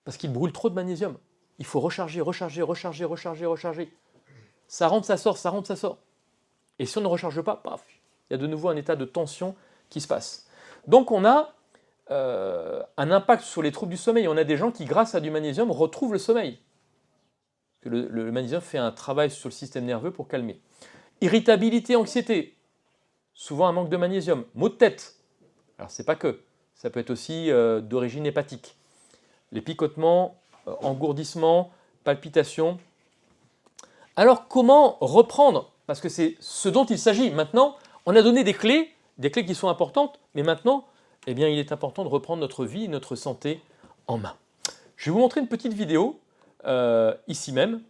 A: Parce qu'ils brûlent trop de magnésium. Il faut recharger, recharger, recharger, recharger, recharger. Ça rentre, ça sort, ça rentre, ça sort. Et si on ne recharge pas, paf, il y a de nouveau un état de tension qui se passe. Donc on a un impact sur les troubles du sommeil. On a des gens qui, grâce à du magnésium, retrouvent le sommeil. Parce que le magnésium fait un travail sur le système nerveux pour calmer. Irritabilité, anxiété. Souvent un manque de magnésium. Maux de tête. Alors c'est pas que. Ça peut être aussi d'origine hépatique. Les picotements, engourdissements, palpitations. Alors comment reprendre? Parce que c'est ce dont il s'agit. Maintenant, on a donné des clés qui sont importantes, mais maintenant, eh bien, il est important de reprendre notre vie et notre santé en main. Je vais vous montrer une petite vidéo, ici même.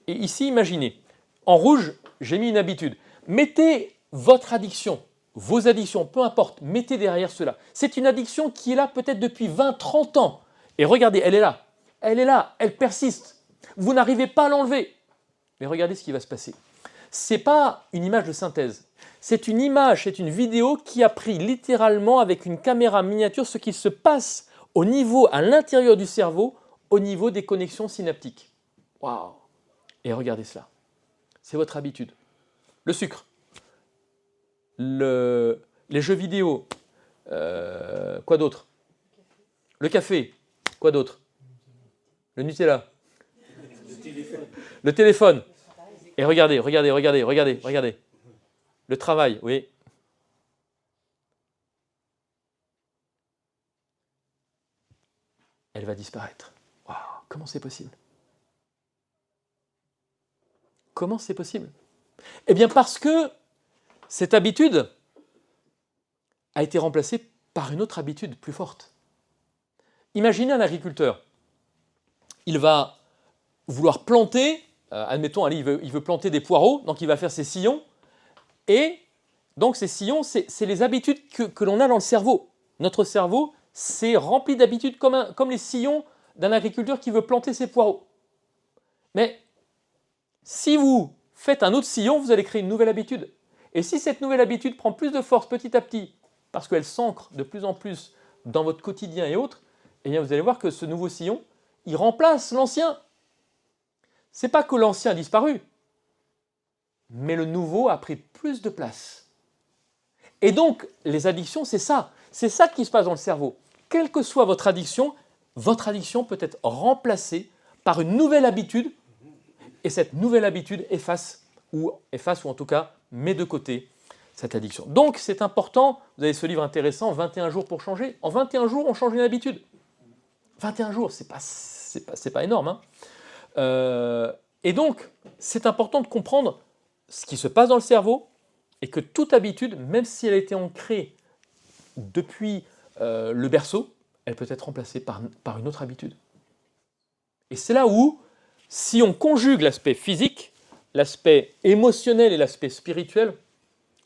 A: Et ici, imaginez, en rouge, j'ai mis une habitude. Mettez votre addiction, vos addictions, peu importe, mettez derrière cela. C'est une addiction qui est là peut-être depuis 20, 30 ans. Et regardez, elle est là, elle persiste. Vous n'arrivez pas à l'enlever. Mais regardez ce qui va se passer. Ce n'est pas une image de synthèse. C'est une image, c'est une vidéo qui a pris littéralement avec une caméra miniature ce qui se passe au niveau, à l'intérieur du cerveau, au niveau des connexions synaptiques. Waouh! Et regardez cela. C'est votre habitude. Le sucre, les jeux vidéo, quoi d'autre? Le café, quoi d'autre? Le Nutella. Le téléphone. Et regardez. Le travail, oui. Elle va disparaître. Waouh, comment c'est possible? Comment c'est possible? Eh bien parce que cette habitude a été remplacée par une autre habitude plus forte. Imaginez un agriculteur. Il va vouloir planter, admettons, allez, il veut planter des poireaux, donc il va faire ses sillons. Et donc ces sillons, c'est les habitudes que l'on a dans le cerveau. Notre cerveau, c'est rempli d'habitudes comme les sillons d'un agriculteur qui veut planter ses poireaux. Mais si vous faites un autre sillon, vous allez créer une nouvelle habitude. Et si cette nouvelle habitude prend plus de force petit à petit, parce qu'elle s'ancre de plus en plus dans votre quotidien et autres, eh bien vous allez voir que ce nouveau sillon, il remplace l'ancien. C'est pas que l'ancien a disparu, mais le nouveau a pris plus de place. Et donc, les addictions, c'est ça. C'est ça qui se passe dans le cerveau. Quelle que soit votre addiction peut être remplacée par une nouvelle habitude, et cette nouvelle habitude efface ou en tout cas met de côté cette addiction. Donc, c'est important, vous avez ce livre intéressant, 21 jours pour changer. En 21 jours, on change une habitude. 21 jours, c'est pas énorme. Hein. Et donc, c'est important de comprendre ce qui se passe dans le cerveau et que toute habitude, même si elle a été ancrée depuis le berceau, elle peut être remplacée par une autre habitude. Et c'est là où, si on conjugue l'aspect physique, l'aspect émotionnel et l'aspect spirituel,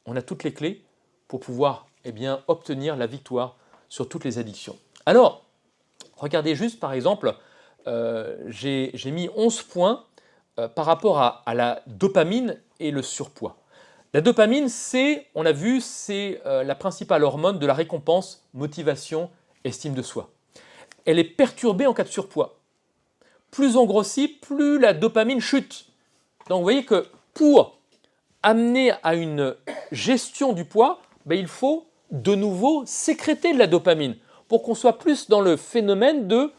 A: on a toutes les clés pour pouvoir obtenir la victoire sur toutes les addictions. Alors, regardez juste par exemple, j'ai mis 11 points par rapport à la dopamine et le surpoids. La dopamine, on a vu, c'est la principale hormone de la récompense, motivation, estime de soi. Elle est perturbée en cas de surpoids. Plus on grossit, plus la dopamine chute. Donc vous voyez que pour amener à une gestion du poids, il faut de nouveau sécréter de la dopamine pour qu'on soit plus dans le phénomène de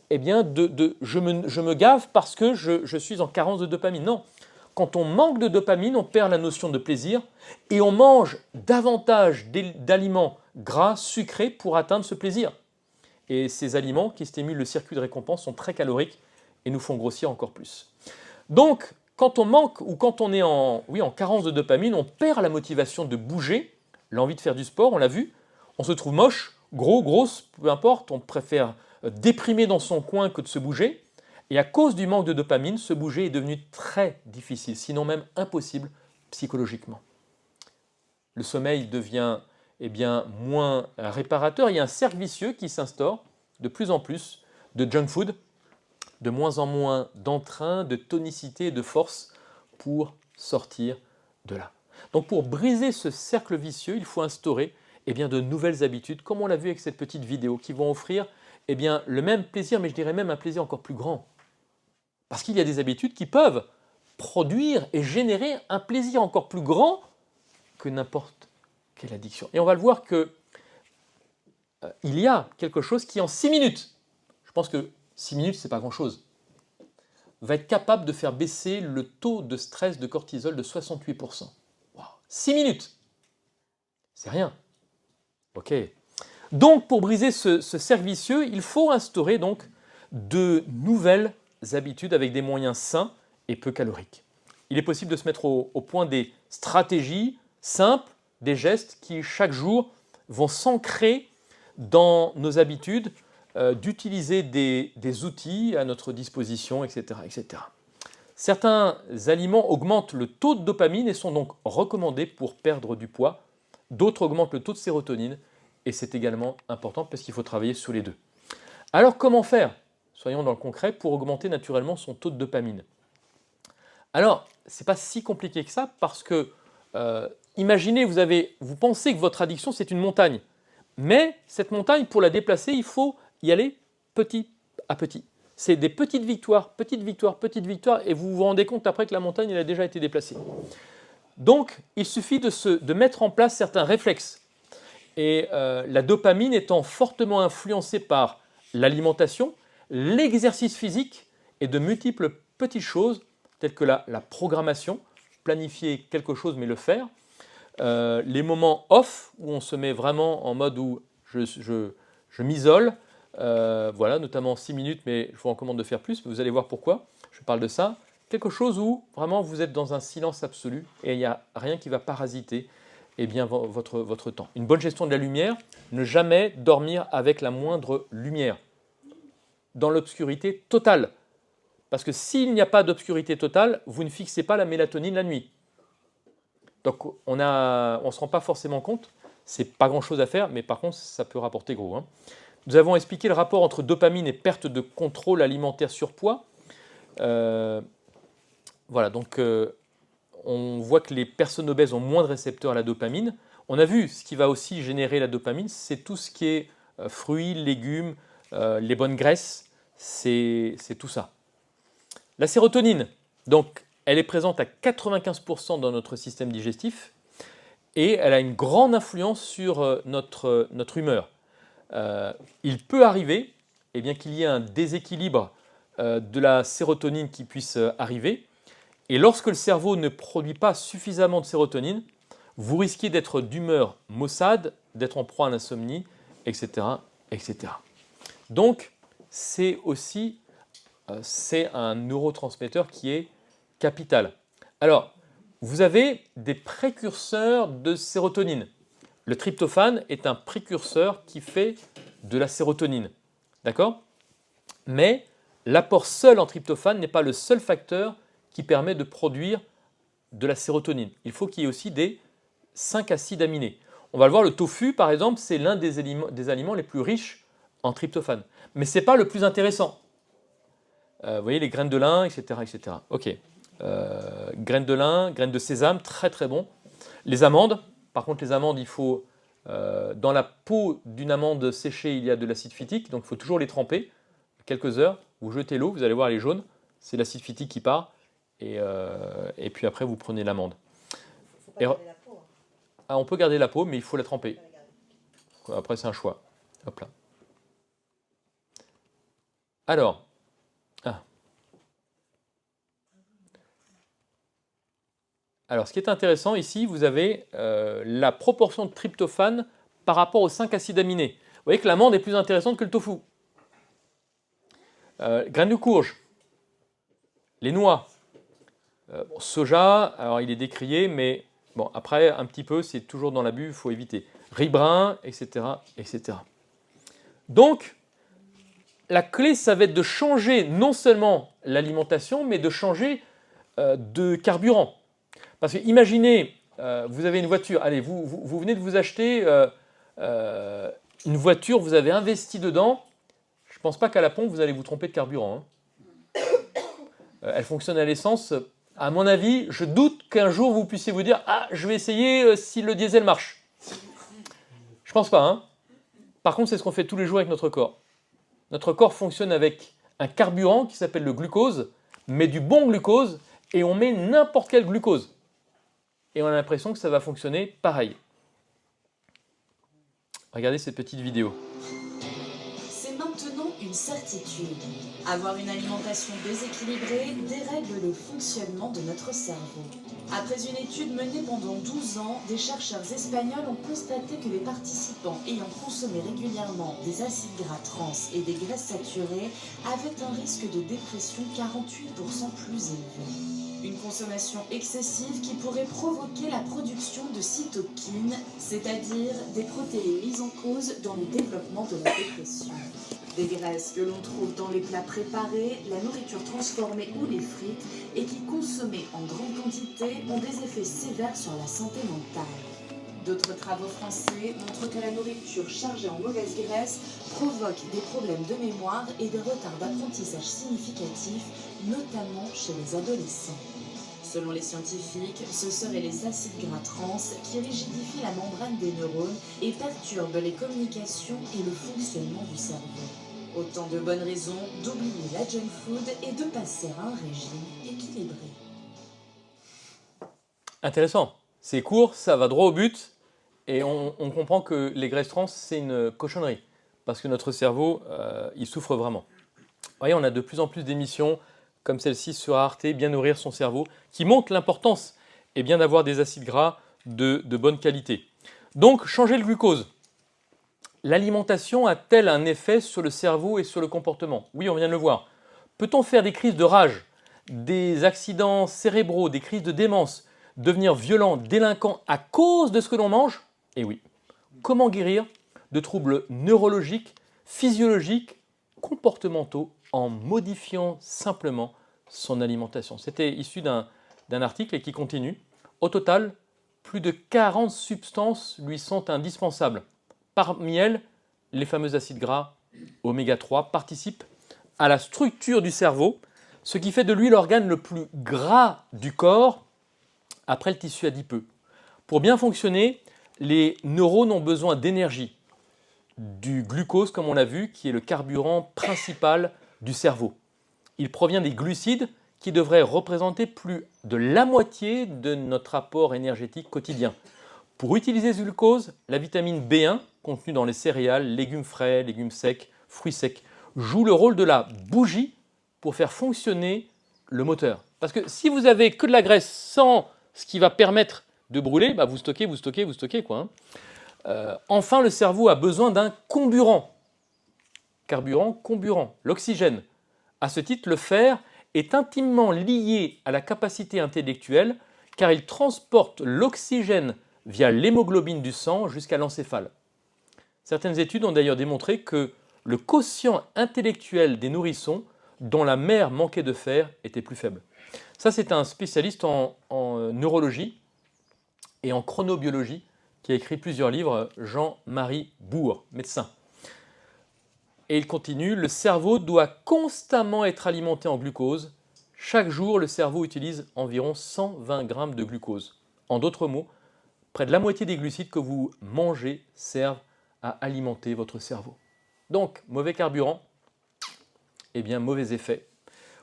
A: je me gave parce que je suis en carence de dopamine. Non, quand on manque de dopamine, on perd la notion de plaisir et on mange davantage d'aliments gras, sucrés pour atteindre ce plaisir. Et ces aliments qui stimulent le circuit de récompense sont très caloriques et nous font grossir encore plus. Donc, quand on manque ou quand on est en carence de dopamine, on perd la motivation de bouger, l'envie de faire du sport, on l'a vu. On se trouve moche, gros, grosse, peu importe, on préfère déprimer dans son coin que de se bouger. Et à cause du manque de dopamine, se bouger est devenu très difficile, sinon même impossible psychologiquement. Le sommeil devient moins réparateur. Il y a un cercle vicieux qui s'instaure de plus en plus de junk food, de moins en moins d'entrain, de tonicité et de force pour sortir de là. Donc pour briser ce cercle vicieux, il faut instaurer de nouvelles habitudes, comme on l'a vu avec cette petite vidéo, qui vont offrir le même plaisir, mais je dirais même un plaisir encore plus grand. Parce qu'il y a des habitudes qui peuvent produire et générer un plaisir encore plus grand que n'importe quelle addiction. Et on va le voir qu'il y a quelque chose qui en 6 minutes, je pense que 6 minutes c'est pas grand-chose, va être capable de faire baisser le taux de stress de cortisol de 68%. Wow. 6 minutes, c'est rien. Ok. Donc pour briser ce cercle vicieux, il faut instaurer donc de nouvelles habitudes avec des moyens sains et peu caloriques. Il est possible de se mettre au point des stratégies simples, des gestes qui chaque jour vont s'ancrer dans nos habitudes, d'utiliser des outils à notre disposition, etc., etc. Certains aliments augmentent le taux de dopamine et sont donc recommandés pour perdre du poids. D'autres augmentent le taux de sérotonine et c'est également important parce qu'il faut travailler sur les deux. Alors comment faire ? Soyons dans le concret pour augmenter naturellement son taux de dopamine. Alors, ce n'est pas si compliqué que ça parce que, imaginez, vous pensez que votre addiction c'est une montagne. Mais cette montagne, pour la déplacer, il faut y aller petit à petit. C'est des petites victoires, et vous vous rendez compte après que la montagne elle a déjà été déplacée. Donc, il suffit de mettre en place certains réflexes. Et la dopamine étant fortement influencée par l'alimentation, l'exercice physique et de multiples petites choses, telles que la programmation, planifier quelque chose mais le faire, les moments off, où on se met vraiment en mode où je m'isole, notamment 6 minutes, mais je vous recommande de faire plus, vous allez voir pourquoi, je parle de ça. Quelque chose où vraiment vous êtes dans un silence absolu et il n'y a rien qui va parasiter votre temps. Une bonne gestion de la lumière, ne jamais dormir avec la moindre lumière, dans l'obscurité totale. Parce que s'il n'y a pas d'obscurité totale, vous ne fixez pas la mélatonine la nuit. Donc on ne se rend pas forcément compte, C'est pas grand-chose à faire, mais par contre, ça peut rapporter gros, hein. Nous avons expliqué le rapport entre dopamine et perte de contrôle alimentaire surpoids. Voilà, donc on voit que les personnes obèses ont moins de récepteurs à la dopamine. On a vu ce qui va aussi générer la dopamine, c'est tout ce qui est fruits, légumes, les bonnes graisses, c'est tout ça. La sérotonine, donc, elle est présente à 95% dans notre système digestif et elle a une grande influence sur notre humeur. Il peut arriver eh bien, qu'il y ait un déséquilibre de la sérotonine qui puisse arriver. Et lorsque le cerveau ne produit pas suffisamment de sérotonine, vous risquez d'être d'humeur maussade, d'être en proie à l'insomnie, etc., etc. Donc, c'est aussi un neurotransmetteur qui est capital. Alors, vous avez des précurseurs de sérotonine. Le tryptophane est un précurseur qui fait de la sérotonine. D'accord? Mais l'apport seul en tryptophane n'est pas le seul facteur qui permet de produire de la sérotonine. Il faut qu'il y ait aussi des 5 acides aminés. On va le voir, le tofu, par exemple, c'est l'un des aliments les plus riches en tryptophane. Mais ce n'est pas le plus intéressant. Vous voyez, les graines de lin, etc. etc. Ok. Graines de lin, graines de sésame, très très bon. Les amandes, par contre, les amandes, il faut... dans la peau d'une amande séchée, il y a de l'acide phytique, donc il faut toujours les tremper quelques heures. Vous jetez l'eau, vous allez voir, elle est jaune. C'est l'acide phytique qui part. Et puis après, vous prenez l'amande.
B: Faut pas garder la peau, hein.
A: Ah, on peut garder la peau, mais il faut la tremper. Après, c'est un choix. Hop là. Alors, Alors, ce qui est intéressant ici, vous avez la proportion de tryptophane par rapport aux 5 acides aminés. Vous voyez que l'amande est plus intéressante que le tofu. Graines de courge, les noix, soja, alors il est décrié, mais bon, après, un petit peu, c'est toujours dans l'abus, il faut éviter. Riz brun, etc., etc. Donc, la clé, ça va être de changer non seulement l'alimentation, mais de changer de carburant. Parce que imaginez, vous avez une voiture, allez, vous venez de vous acheter une voiture, vous avez investi dedans, je ne pense pas qu'à la pompe, vous allez vous tromper de carburant, hein. Elle fonctionne à l'essence. À mon avis, je doute qu'un jour vous puissiez vous dire « Ah, je vais essayer si le diesel marche ». Je ne pense pas, hein. Par contre, c'est ce qu'on fait tous les jours avec notre corps. Notre corps fonctionne avec un carburant qui s'appelle le glucose, mais du bon glucose, et on met n'importe quel glucose. Et on a l'impression que ça va fonctionner pareil. Regardez cette petite vidéo.
C: C'est maintenant une certitude. Avoir une alimentation déséquilibrée dérègle le fonctionnement de notre cerveau. Après une étude menée pendant 12 ans, des chercheurs espagnols ont constaté que les participants ayant consommé régulièrement des acides gras trans et des graisses saturées avaient un risque de dépression 48% plus élevé. Une consommation excessive qui pourrait provoquer la production de cytokines, c'est-à-dire des protéines mises en cause dans le développement de la dépression. Des graisses que l'on trouve dans les plats préparés, la nourriture transformée ou les frites et qui, consommées en grande quantité, ont des effets sévères sur la santé mentale. D'autres travaux français montrent que la nourriture chargée en mauvaise graisse provoque des problèmes de mémoire et des retards d'apprentissage significatifs, notamment chez les adolescents. Selon les scientifiques, ce seraient les acides gras trans qui rigidifient la membrane des neurones et perturbent les communications et le fonctionnement du cerveau. Autant de bonnes raisons d'oublier la junk food et de passer à un régime équilibré.
A: Intéressant. C'est court, ça va droit au but, et on comprend que les graisses trans, c'est une cochonnerie, parce que notre cerveau, il souffre vraiment. Vous voyez, on a de plus en plus d'émissions comme celle-ci sur Arte, Bien nourrir son cerveau, qui montre l'importance d'avoir des acides gras de bonne qualité. Donc, changer le glucose. L'alimentation a-t-elle un effet sur le cerveau et sur le comportement? Oui, on vient de le voir. Peut-on faire des crises de rage, des accidents cérébraux, des crises de démence, devenir violent, délinquant à cause de ce que l'on mange? Eh oui. Comment guérir de troubles neurologiques, physiologiques, comportementaux en modifiant simplement son alimentation? C'était issu d'un article et qui continue. Au total, plus de 40 substances lui sont indispensables. Parmi elles, les fameux acides gras oméga 3 participent à la structure du cerveau, ce qui fait de lui l'organe le plus gras du corps après le tissu adipeux. Pour bien fonctionner, les neurones ont besoin d'énergie, du glucose comme on l'a vu, qui est le carburant principal du cerveau. Il provient des glucides qui devraient représenter plus de la moitié de notre apport énergétique quotidien. Pour utiliser ce glucose, la vitamine B1, contenue dans les céréales, légumes frais, légumes secs, fruits secs, joue le rôle de la bougie pour faire fonctionner le moteur. Parce que si vous avez que de la graisse sans ce qui va permettre de brûler, bah vous stockez quoi. Enfin, le cerveau a besoin d'un comburant. Carburant, comburant, l'oxygène. À ce titre, le fer est intimement lié à la capacité intellectuelle car il transporte l'oxygène via l'hémoglobine du sang jusqu'à l'encéphale. Certaines études ont d'ailleurs démontré que le quotient intellectuel des nourrissons dont la mère manquait de fer était plus faible. Ça, c'est un spécialiste en neurologie et en chronobiologie qui a écrit plusieurs livres, Jean-Marie Bourg, médecin. Et il continue, le cerveau doit constamment être alimenté en glucose. Chaque jour, le cerveau utilise environ 120 grammes de glucose. En d'autres mots, près de la moitié des glucides que vous mangez servent à alimenter votre cerveau. Donc, mauvais carburant, eh bien, mauvais effet.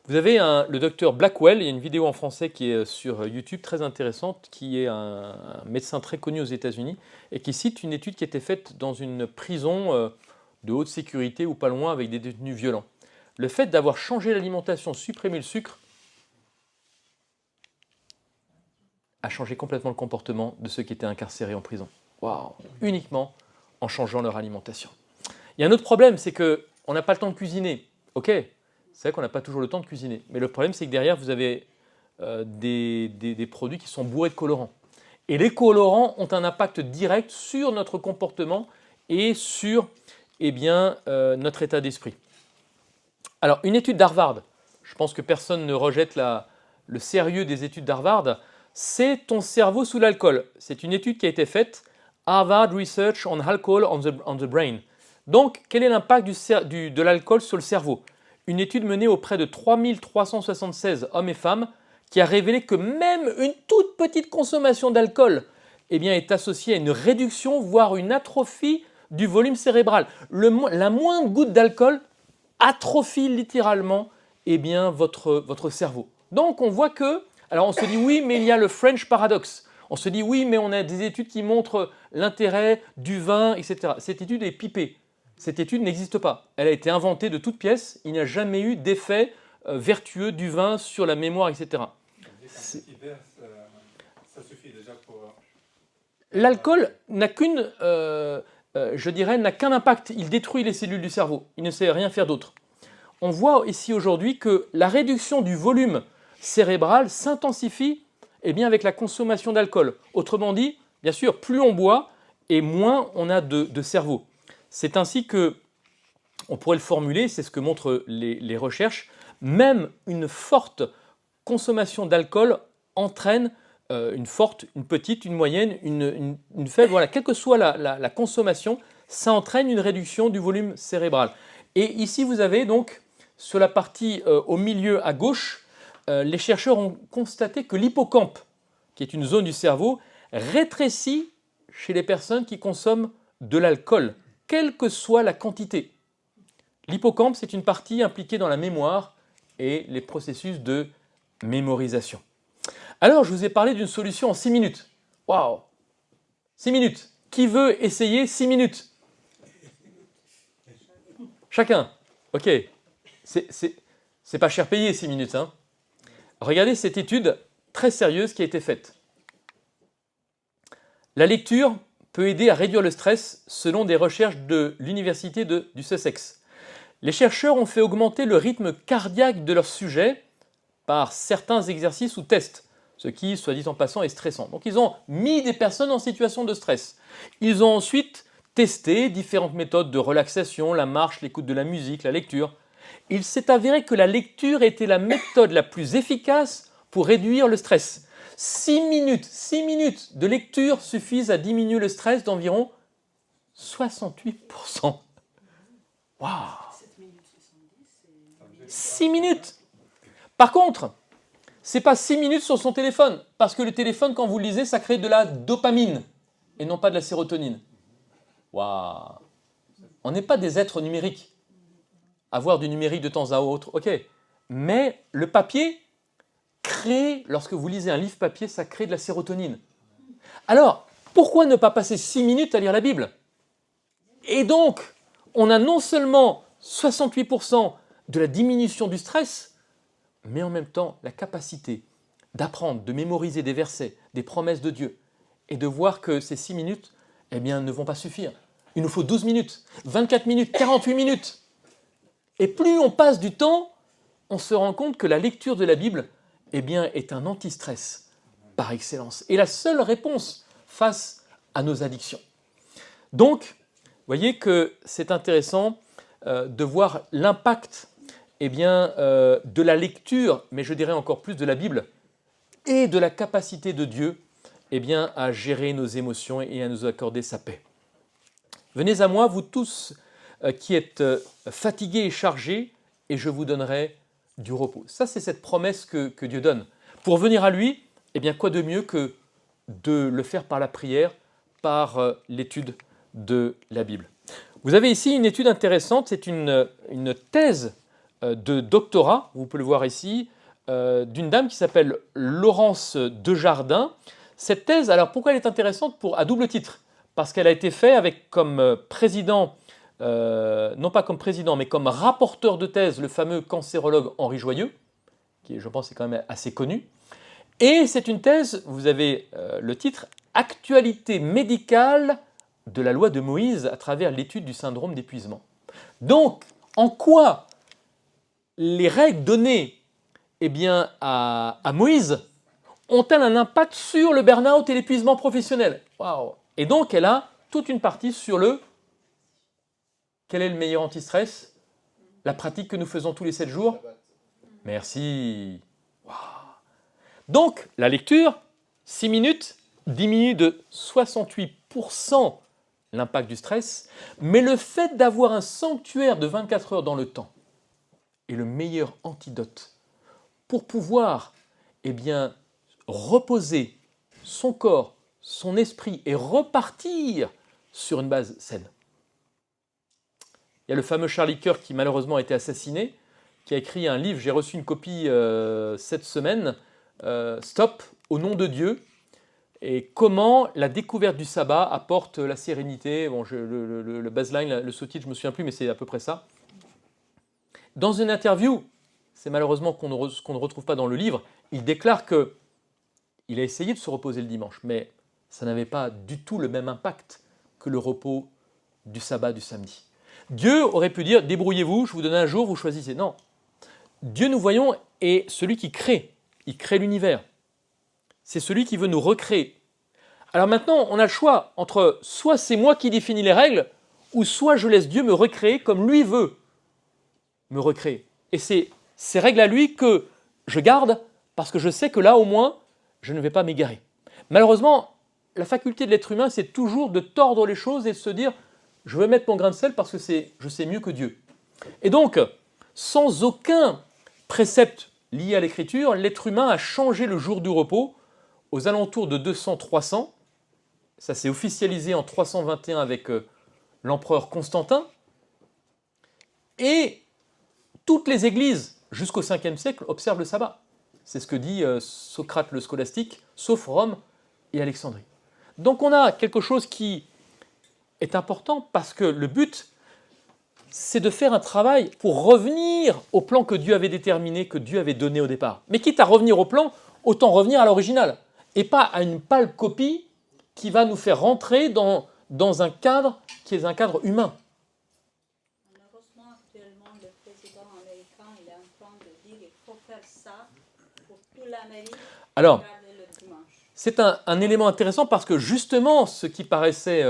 A: Vous avez le docteur Blackwell, il y a une vidéo en français qui est sur YouTube très intéressante, qui est un médecin très connu aux États-Unis et qui cite une étude qui a été faite dans une prison de haute sécurité ou pas loin avec des détenus violents. Le fait d'avoir changé l'alimentation, supprimé le sucre, a changé complètement le comportement de ceux qui étaient incarcérés en prison. Waouh! Uniquement en changeant leur alimentation. Il y a un autre problème, c'est qu'on n'a pas le temps de cuisiner. Ok, c'est vrai qu'on n'a pas toujours le temps de cuisiner. Mais le problème, c'est que derrière, vous avez des produits qui sont bourrés de colorants. Et les colorants ont un impact direct sur notre comportement et sur notre état d'esprit. Alors, une étude d'Harvard, je pense que personne ne rejette le sérieux des études d'Harvard, c'est ton cerveau sous l'alcool. C'est une étude qui a été faite, Harvard Research on Alcohol on the Brain. Donc, quel est l'impact de l'alcool sur le cerveau? Une étude menée auprès de 3376 hommes et femmes qui a révélé que même une toute petite consommation d'alcool est associée à une réduction, voire une atrophie du volume cérébral. La moindre goutte d'alcool atrophie littéralement votre cerveau. Donc, on voit que, alors on se dit oui, mais il y a le French paradoxe. On se dit oui, mais on a des études qui montrent l'intérêt du vin, etc. Cette étude est pipée. Cette étude n'existe pas. Elle a été inventée de toutes pièces. Il n'y a jamais eu d'effet vertueux du vin sur la mémoire, etc.
D: Ça suffit déjà pour...
A: L'alcool n'a n'a qu'un impact. Il détruit les cellules du cerveau. Il ne sait rien faire d'autre. On voit ici aujourd'hui que la réduction du volume cérébral s'intensifie avec la consommation d'alcool. Autrement dit, bien sûr, plus on boit et moins on a de cerveau. C'est ainsi que on pourrait le formuler, c'est ce que montrent les recherches, même une forte consommation d'alcool entraîne une forte, une petite, une moyenne, une faible, voilà, quelle que soit la consommation, ça entraîne une réduction du volume cérébral. Et ici, vous avez donc, sur la partie au milieu à gauche, les chercheurs ont constaté que l'hippocampe, qui est une zone du cerveau, rétrécit chez les personnes qui consomment de l'alcool, quelle que soit la quantité. L'hippocampe, c'est une partie impliquée dans la mémoire et les processus de mémorisation. Alors, je vous ai parlé d'une solution en 6 minutes. Waouh! 6 minutes. Qui veut essayer 6 minutes? Chacun. Ok. C'est pas cher payé 6 minutes. Hein. Regardez cette étude très sérieuse qui a été faite. La lecture peut aider à réduire le stress selon des recherches de l'université du Sussex. Les chercheurs ont fait augmenter le rythme cardiaque de leurs sujets par certains exercices ou tests, ce qui, soit dit en passant, est stressant. Donc ils ont mis des personnes en situation de stress. Ils ont ensuite testé différentes méthodes de relaxation, la marche, l'écoute de la musique, la lecture. Il s'est avéré que la lecture était la méthode la plus efficace pour réduire le stress. 6 minutes de lecture suffisent à diminuer le stress d'environ 68%. Waouh! 6 minutes! Par contre, ce n'est pas 6 minutes sur son téléphone, parce que le téléphone, quand vous le lisez, ça crée de la dopamine et non pas de la sérotonine. Waouh! On n'est pas des êtres numériques. Avoir du numérique de temps à autre, ok. Mais le papier crée, lorsque vous lisez un livre papier, ça crée de la sérotonine. Alors, pourquoi ne pas passer 6 minutes à lire la Bible? Et donc, on a non seulement 68% de la diminution du stress, mais en même temps la capacité d'apprendre, de mémoriser des versets, des promesses de Dieu, et de voir que ces 6 minutes, eh bien, ne vont pas suffire. Il nous faut 12 minutes, 24 minutes, 48 minutes. Et plus on passe du temps, on se rend compte que la lecture de la Bible, eh bien, est un anti-stress par excellence. Et la seule réponse face à nos addictions. Donc, vous voyez que c'est intéressant de voir l'impact eh bien, de la lecture, mais je dirais encore plus de la Bible, et de la capacité de Dieu eh bien, à gérer nos émotions et à nous accorder sa paix. Venez à moi, vous tous qui êtes fatigués et chargés, et je vous donnerai du repos. Ça, c'est cette promesse que Dieu donne. Pour venir à lui, eh bien, quoi de mieux que de le faire par la prière, par l'étude de la Bible. Vous avez ici une étude intéressante, c'est une thèse de doctorat, vous pouvez le voir ici, d'une dame qui s'appelle Laurence Desjardins. Cette thèse, alors pourquoi elle est intéressante? À double titre, parce qu'elle a été faite avec comme président, non pas comme président, mais comme rapporteur de thèse, le fameux cancérologue Henri Joyeux, qui je pense est quand même assez connu. Et c'est une thèse, vous avez le titre, Actualité médicale de la loi de Moïse à travers l'étude du syndrome d'épuisement. Donc, en quoi les règles données eh bien, à Moïse ont-elles un impact sur le burn-out et l'épuisement professionnel? Waouh! Et donc, elle a toute une partie sur quel est le meilleur anti-stress? La pratique que nous faisons tous les 7 jours? Merci. Waouh. Donc, la lecture, 6 minutes, diminue de 68% l'impact du stress, mais le fait d'avoir un sanctuaire de 24 heures dans le temps est le meilleur antidote pour pouvoir eh bien, reposer son corps, son esprit et repartir sur une base saine. Il y a le fameux Charlie Kirk qui malheureusement a été assassiné, qui a écrit un livre, j'ai reçu une copie cette semaine, Stop, au nom de Dieu, et comment la découverte du sabbat apporte la sérénité. Bon, le baseline, le sous-titre, je ne me souviens plus, mais c'est à peu près ça. Dans une interview, c'est malheureusement qu'on ne retrouve pas dans le livre, il déclare qu'il a essayé de se reposer le dimanche, mais ça n'avait pas du tout le même impact que le repos du sabbat du samedi. Dieu aurait pu dire, débrouillez-vous, je vous donne un jour, vous choisissez. Non. Dieu, nous voyons, est celui qui crée. Il crée l'univers. C'est celui qui veut nous recréer. Alors maintenant, on a le choix entre soit c'est moi qui définis les règles, ou soit je laisse Dieu me recréer comme lui veut me recréer. Et c'est ces règles à lui que je garde, parce que je sais que là, au moins, je ne vais pas m'égarer. Malheureusement, la faculté de l'être humain, c'est toujours de tordre les choses et de se dire « je vais mettre mon grain de sel parce que je sais mieux que Dieu ». Et donc, sans aucun précepte lié à l'écriture, l'être humain a changé le jour du repos aux alentours de 200-300. Ça s'est officialisé en 321 avec l'empereur Constantin. Et toutes les églises, jusqu'au 5e siècle, observent le sabbat. C'est ce que dit Socrate le scolastique, sauf Rome et Alexandrie. Donc on a quelque chose qui est important parce que le but, c'est de faire un travail pour revenir au plan que Dieu avait déterminé, que Dieu avait donné au départ. Mais quitte à revenir au plan, autant revenir à l'original, et pas à une pâle copie qui va nous faire rentrer dans un cadre qui est un cadre humain.
B: Malheureusement, actuellement, le président américain il est en train de dire qu'il faut faire ça pour toute l'Amérique.
A: Alors,
B: Regarder le dimanche.
A: c'est un élément intéressant parce que justement, ce qui paraissait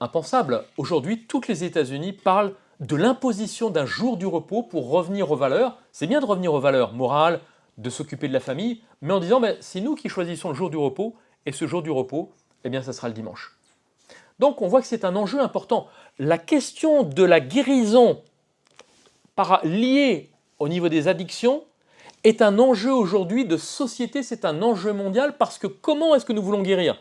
A: impensable, aujourd'hui, toutes les États-Unis parlent de l'imposition d'un jour du repos pour revenir aux valeurs. C'est bien de revenir aux valeurs morales, de s'occuper de la famille, mais en disant c'est nous qui choisissons le jour du repos, et ce jour du repos, eh bien, ça sera le dimanche. Donc on voit que c'est un enjeu important. La question de la guérison liée au niveau des addictions est un enjeu aujourd'hui de société, c'est un enjeu mondial, parce que comment est-ce que nous voulons guérir?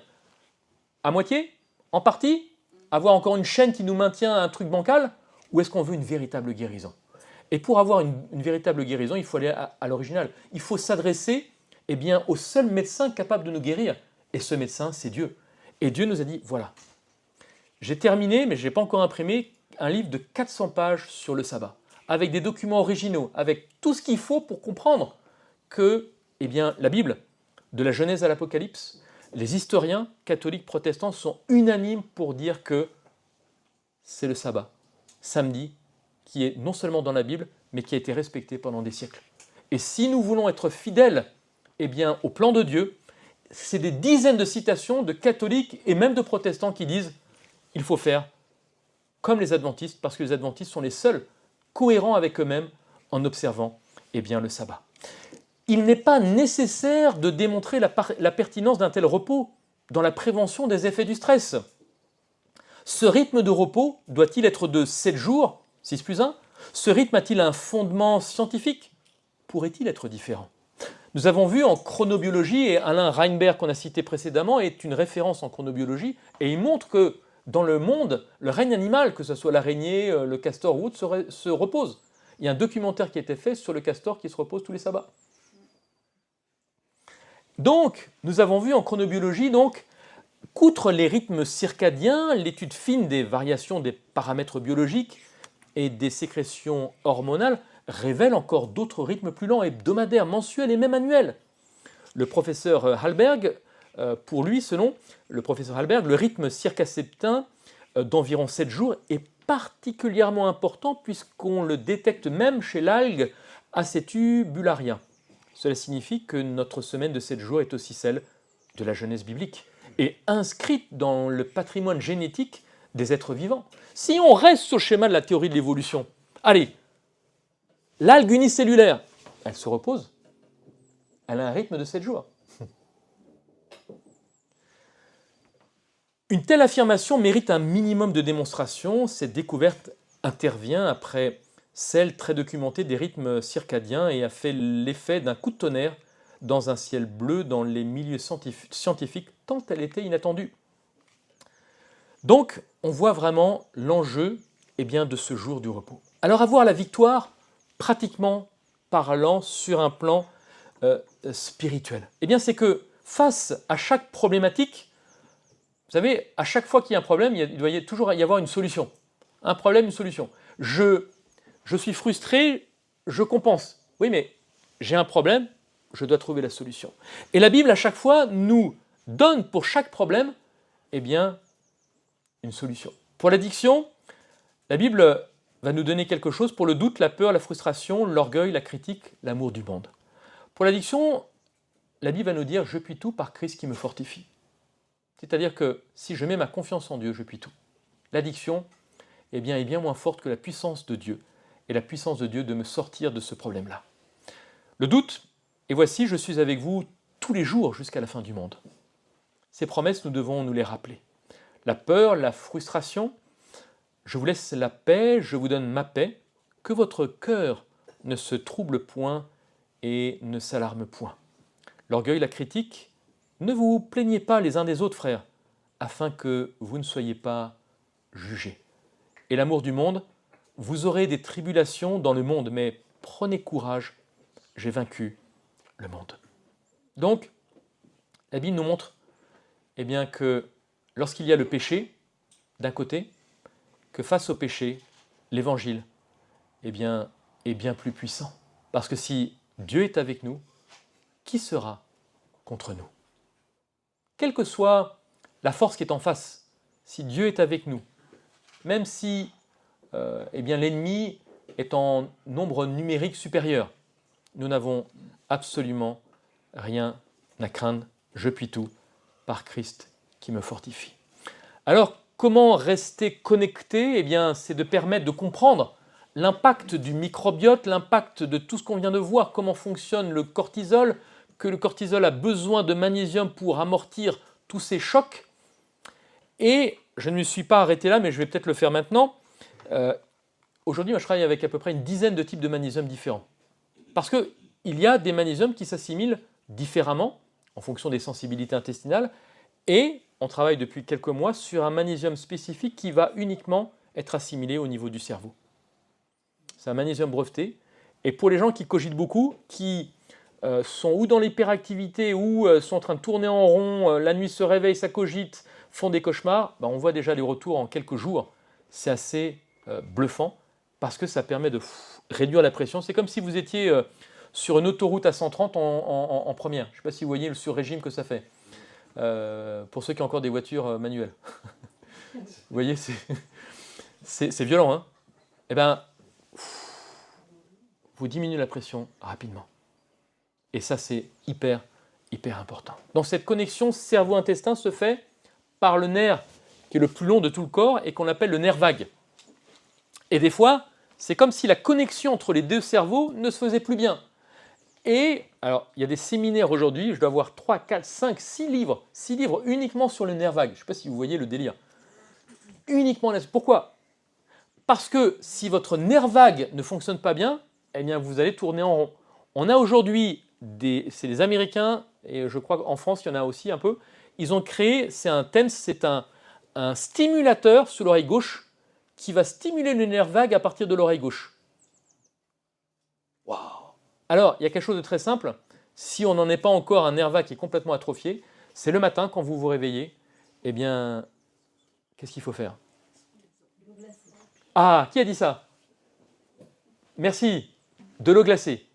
A: À moitié? En partie? Avoir encore une chaîne qui nous maintient un truc bancal? Ou est-ce qu'on veut une véritable guérison? Et pour avoir une véritable guérison, il faut aller à l'original. Il faut s'adresser au seul médecin capable de nous guérir. Et ce médecin, c'est Dieu. Et Dieu nous a dit, voilà, j'ai terminé, mais je n'ai pas encore imprimé, un livre de 400 pages sur le sabbat, avec des documents originaux, avec tout ce qu'il faut pour comprendre que la Bible, de la Genèse à l'Apocalypse, les historiens catholiques protestants sont unanimes pour dire que c'est le sabbat, samedi, qui est non seulement dans la Bible, mais qui a été respecté pendant des siècles. Et si nous voulons être fidèles au plan de Dieu, c'est des dizaines de citations de catholiques et même de protestants qui disent il faut faire comme les adventistes, parce que les adventistes sont les seuls cohérents avec eux-mêmes en observant le sabbat. Il n'est pas nécessaire de démontrer la pertinence d'un tel repos dans la prévention des effets du stress. Ce rythme de repos doit-il être de 7 jours, 6 plus 1? Ce rythme a-t-il un fondement scientifique? Pourrait-il être différent? Nous avons vu en chronobiologie, et Alain Reinberg qu'on a cité précédemment est une référence en chronobiologie, et il montre que dans le monde, le règne animal, que ce soit l'araignée, le castor ou autre, se repose. Il y a un documentaire qui a été fait sur le castor qui se repose tous les sabbats. Donc, nous avons vu en chronobiologie, qu'outre les rythmes circadiens, l'étude fine des variations des paramètres biologiques et des sécrétions hormonales révèle encore d'autres rythmes plus lents, hebdomadaires, mensuels et même annuels. Le professeur Hallberg, pour lui, selon le professeur Hallberg, le rythme circaseptain d'environ 7 jours est particulièrement important puisqu'on le détecte même chez l'algue Acetubularia. Cela signifie que notre semaine de 7 jours est aussi celle de la Genèse biblique et inscrite dans le patrimoine génétique des êtres vivants. Si on reste sur le schéma de la théorie de l'évolution, allez, l'algue unicellulaire, elle se repose, elle a un rythme de 7 jours. Une telle affirmation mérite un minimum de démonstration. Cette découverte intervient après celle très documentée des rythmes circadiens et a fait l'effet d'un coup de tonnerre dans un ciel bleu dans les milieux scientifiques tant elle était inattendue. Donc, on voit vraiment l'enjeu de ce jour du repos. Alors, avoir la victoire, pratiquement parlant, sur un plan spirituel, c'est que face à chaque problématique, vous savez, à chaque fois qu'il y a un problème, il doit toujours y avoir une solution. Un problème, une solution. Je suis frustré, je compense. Oui, mais j'ai un problème, je dois trouver la solution. Et la Bible, à chaque fois, nous donne pour chaque problème, une solution. Pour l'addiction, la Bible va nous donner quelque chose pour le doute, la peur, la frustration, l'orgueil, la critique, l'amour du monde. Pour l'addiction, la Bible va nous dire « Je puis tout par Christ qui me fortifie ». C'est-à-dire que si je mets ma confiance en Dieu, je puis tout. L'addiction est bien moins forte que la puissance de Dieu, et la puissance de Dieu de me sortir de ce problème-là. Le doute, et voici, je suis avec vous tous les jours jusqu'à la fin du monde. Ces promesses, nous devons nous les rappeler. La peur, la frustration, je vous laisse la paix, je vous donne ma paix, que votre cœur ne se trouble point et ne s'alarme point. L'orgueil, la critique, ne vous plaignez pas les uns des autres, frères, afin que vous ne soyez pas jugés. Et l'amour du monde, vous aurez des tribulations dans le monde, mais prenez courage, j'ai vaincu le monde. Donc, la Bible nous montre que lorsqu'il y a le péché, d'un côté, que face au péché, l'Évangile est bien plus puissant. Parce que si Dieu est avec nous, qui sera contre nous? Quelle que soit la force qui est en face, si Dieu est avec nous, même si l'ennemi est en nombre numérique supérieur, nous n'avons absolument rien à craindre. Je puis tout par Christ qui me fortifie. Alors, comment rester connecté? C'est de permettre de comprendre l'impact du microbiote, l'impact de tout ce qu'on vient de voir, comment fonctionne le cortisol, que le cortisol a besoin de magnésium pour amortir tous ces chocs. Et je ne me suis pas arrêté là, mais je vais peut-être le faire maintenant. Aujourd'hui, je travaille avec à peu près une dizaine de types de magnésium différents. Parce qu'il y a des magnésiums qui s'assimilent différemment en fonction des sensibilités intestinales. Et on travaille depuis quelques mois sur un magnésium spécifique qui va uniquement être assimilé au niveau du cerveau. C'est un magnésium breveté. Et pour les gens qui cogitent beaucoup, qui sont ou dans l'hyperactivité ou sont en train de tourner en rond, la nuit se réveillent, ça cogite, font des cauchemars, on voit déjà les retours en quelques jours. C'est assez bluffant parce que ça permet de réduire la pression. C'est comme si vous étiez sur une autoroute à 130 en première. Je ne sais pas si vous voyez le sur-régime que ça fait. Pour ceux qui ont encore des voitures manuelles. Vous voyez, c'est violent. Hein. Eh bien, vous diminuez la pression rapidement. Et ça, c'est hyper important. Donc cette connexion cerveau-intestin se fait par le nerf qui est le plus long de tout le corps et qu'on appelle le nerf vague. Et des fois, c'est comme si la connexion entre les deux cerveaux ne se faisait plus bien. Et alors, il y a des séminaires aujourd'hui, je dois avoir 3, 4, 5, 6 livres. 6 livres uniquement sur le nerf vague. Je ne sais pas si vous voyez le délire. Uniquement là-dessus. Pourquoi? Parce que si votre nerf vague ne fonctionne pas bien, eh bien vous allez tourner en rond. On a aujourd'hui, c'est les Américains, et je crois qu'en France, il y en a aussi un peu, ils ont créé, c'est un TENS, c'est un stimulateur sur l'oreille gauche qui va stimuler le nerf vague à partir de l'oreille gauche. Waouh! Alors, il y a quelque chose de très simple. Si on n'en est pas encore un nerf vague qui est complètement atrophié, c'est le matin, quand vous vous réveillez, eh bien, qu'est-ce qu'il faut faire? Ah, qui a dit ça? Merci. De l'eau glacée.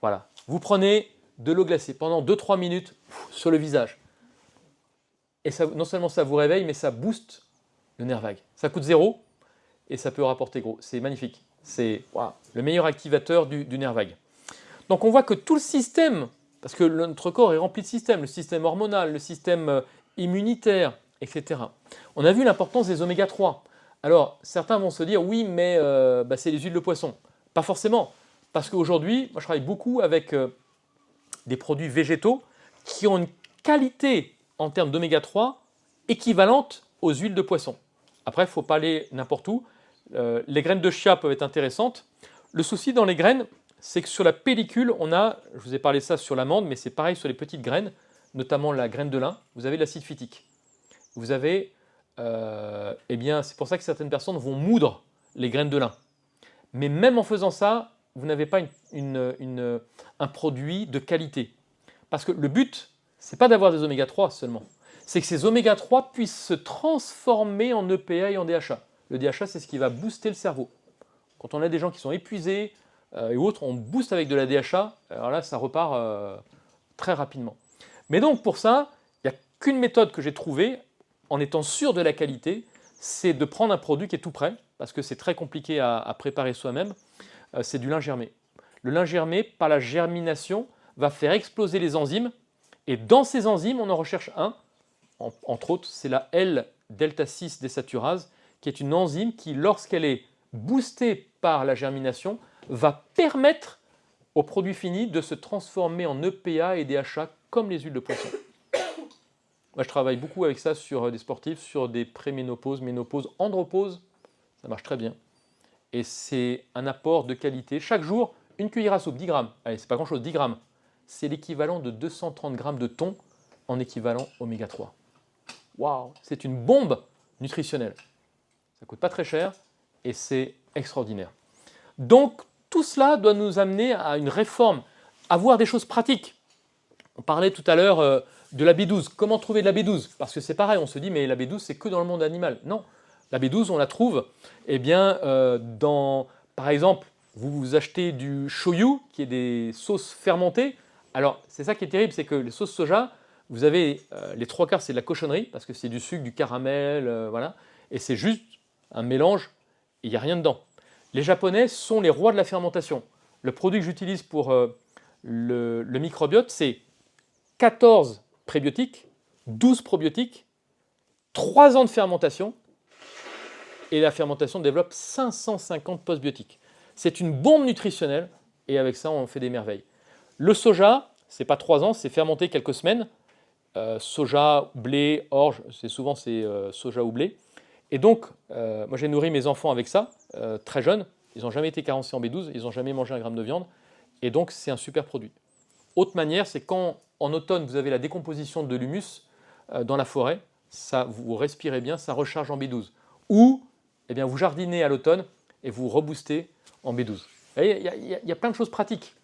A: Voilà. Vous prenez de l'eau glacée pendant 2-3 minutes sur le visage. Et ça, non seulement ça vous réveille, mais ça booste le nerf vague. Ça coûte 0 et ça peut rapporter gros. C'est magnifique. C'est le meilleur activateur du nerf vague. Donc on voit que tout le système, parce que notre corps est rempli de systèmes, le système hormonal, le système immunitaire, etc. On a vu l'importance des oméga 3. Alors certains vont se dire oui, mais c'est les huiles de poisson. Pas forcément, parce qu'aujourd'hui, moi je travaille beaucoup avec des produits végétaux qui ont une qualité en termes d'oméga 3 équivalente aux huiles de poisson. Après, il ne faut pas aller n'importe où. Les graines de chia peuvent être intéressantes. Le souci dans les graines, c'est que sur la pellicule, on a, je vous ai parlé de ça sur l'amande, mais c'est pareil sur les petites graines, notamment la graine de lin, vous avez de l'acide phytique. Vous avez, eh bien, c'est pour ça que certaines personnes vont moudre les graines de lin. Mais même en faisant ça, vous n'avez pas un produit de qualité. Parce que le but, ce n'est pas d'avoir des oméga 3 seulement, c'est que ces oméga 3 puissent se transformer en EPA et en DHA. Le DHA, c'est ce qui va booster le cerveau. Quand on a des gens qui sont épuisés et autres, on booste avec de la DHA, alors là, ça repart très rapidement. Mais donc, pour ça, il n'y a qu'une méthode que j'ai trouvée, en étant sûr de la qualité, c'est de prendre un produit qui est tout prêt, parce que c'est très compliqué à préparer soi-même, c'est du lin germé. Le lin germé, par la germination, va faire exploser les enzymes, et dans ces enzymes, on en recherche un, entre autres, c'est la L-delta-6 désaturase, qui est une enzyme qui, lorsqu'elle est boostée par la germination, va permettre au produit fini de se transformer en EPA et DHA comme les huiles de poisson. Moi, je travaille beaucoup avec ça sur des sportifs, sur des préménopauses, ménopauses, andropauses. Ça marche très bien. Et c'est un apport de qualité. Chaque jour, une cuillère à soupe, 10 grammes. Allez, c'est pas grand-chose, 10 grammes. C'est l'équivalent de 230 grammes de thon en équivalent oméga 3. Waouh, c'est une bombe nutritionnelle. Ça ne coûte pas très cher et c'est extraordinaire. Donc, tout cela doit nous amener à une réforme, à voir des choses pratiques. On parlait tout à l'heure de la B12. Comment trouver de la B12? Parce que c'est pareil, on se dit, mais la B12, c'est que dans le monde animal. Non, la B12, on la trouve par exemple, vous achetez du shoyu, qui est des sauces fermentées. Alors, c'est ça qui est terrible, c'est que les sauces soja, vous avez les 3/4, c'est de la cochonnerie, parce que c'est du sucre, du caramel, voilà. Et c'est juste un mélange, il n'y a rien dedans. Les Japonais sont les rois de la fermentation. Le produit que j'utilise pour le microbiote, c'est 14 prébiotiques, 12 probiotiques, 3 ans de fermentation, et la fermentation développe 550 postbiotiques. C'est une bombe nutritionnelle et avec ça, on fait des merveilles. Le soja, c'est pas 3 ans, c'est fermenté quelques semaines. Soja, blé, orge, c'est soja ou blé. Et donc, moi j'ai nourri mes enfants avec ça, très jeunes. Ils n'ont jamais été carencés en B12, ils n'ont jamais mangé un gramme de viande. Et donc, c'est un super produit. Autre manière, c'est quand en automne, vous avez la décomposition de l'humus dans la forêt, ça, vous respirez bien, ça recharge en B12. Ou, eh bien, vous jardinez à l'automne et vous reboostez en B12. Vous voyez, il y a plein de choses pratiques.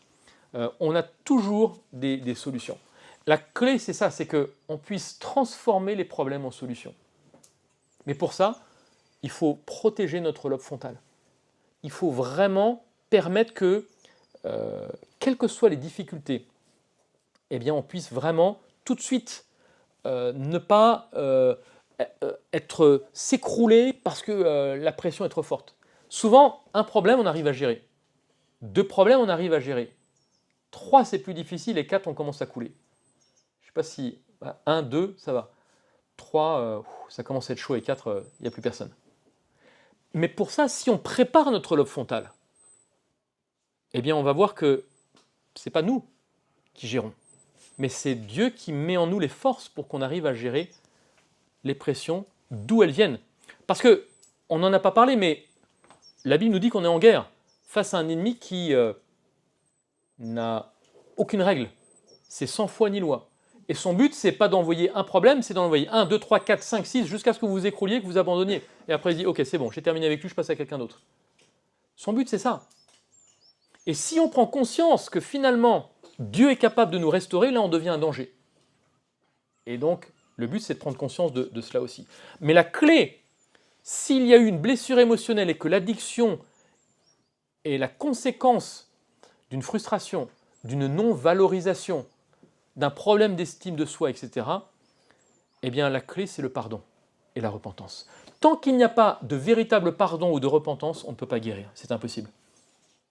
A: On a toujours des solutions. La clé, c'est ça, c'est qu'on puisse transformer les problèmes en solutions. Mais pour ça, il faut protéger notre lobe frontal. Il faut vraiment permettre que, quelles que soient les difficultés, eh bien, on puisse vraiment tout de suite ne pas s'écrouler parce que la pression est trop forte. Souvent, un problème, on arrive à gérer. 2 problèmes, on arrive à gérer. 3, c'est plus difficile et 4, on commence à couler. Je ne sais pas si 1, 2, ça va. 3, ça commence à être chaud et 4, il n'y a plus personne. Mais pour ça, si on prépare notre lobe frontal, eh bien, on va voir que ce n'est pas nous qui gérons, mais c'est Dieu qui met en nous les forces pour qu'on arrive à gérer les pressions, d'où elles viennent. Parce que, on n'en a pas parlé, mais la Bible nous dit qu'on est en guerre face à un ennemi qui n'a aucune règle. C'est sans foi ni loi. Et son but, c'est pas d'envoyer un problème, c'est d'en envoyer 1, 2, 3, 4, 5, 6, jusqu'à ce que vous vous écrouliez, que vous abandonniez. Et après, il dit, ok, c'est bon, j'ai terminé avec lui, je passe à quelqu'un d'autre. Son but, c'est ça. Et si on prend conscience que finalement, Dieu est capable de nous restaurer, là, on devient un danger. Et donc, le but, c'est de prendre conscience de cela aussi. Mais la clé, s'il y a eu une blessure émotionnelle et que l'addiction est la conséquence d'une frustration, d'une non-valorisation, d'un problème d'estime de soi, etc., eh bien, la clé, c'est le pardon et la repentance. Tant qu'il n'y a pas de véritable pardon ou de repentance, on ne peut pas guérir. C'est impossible.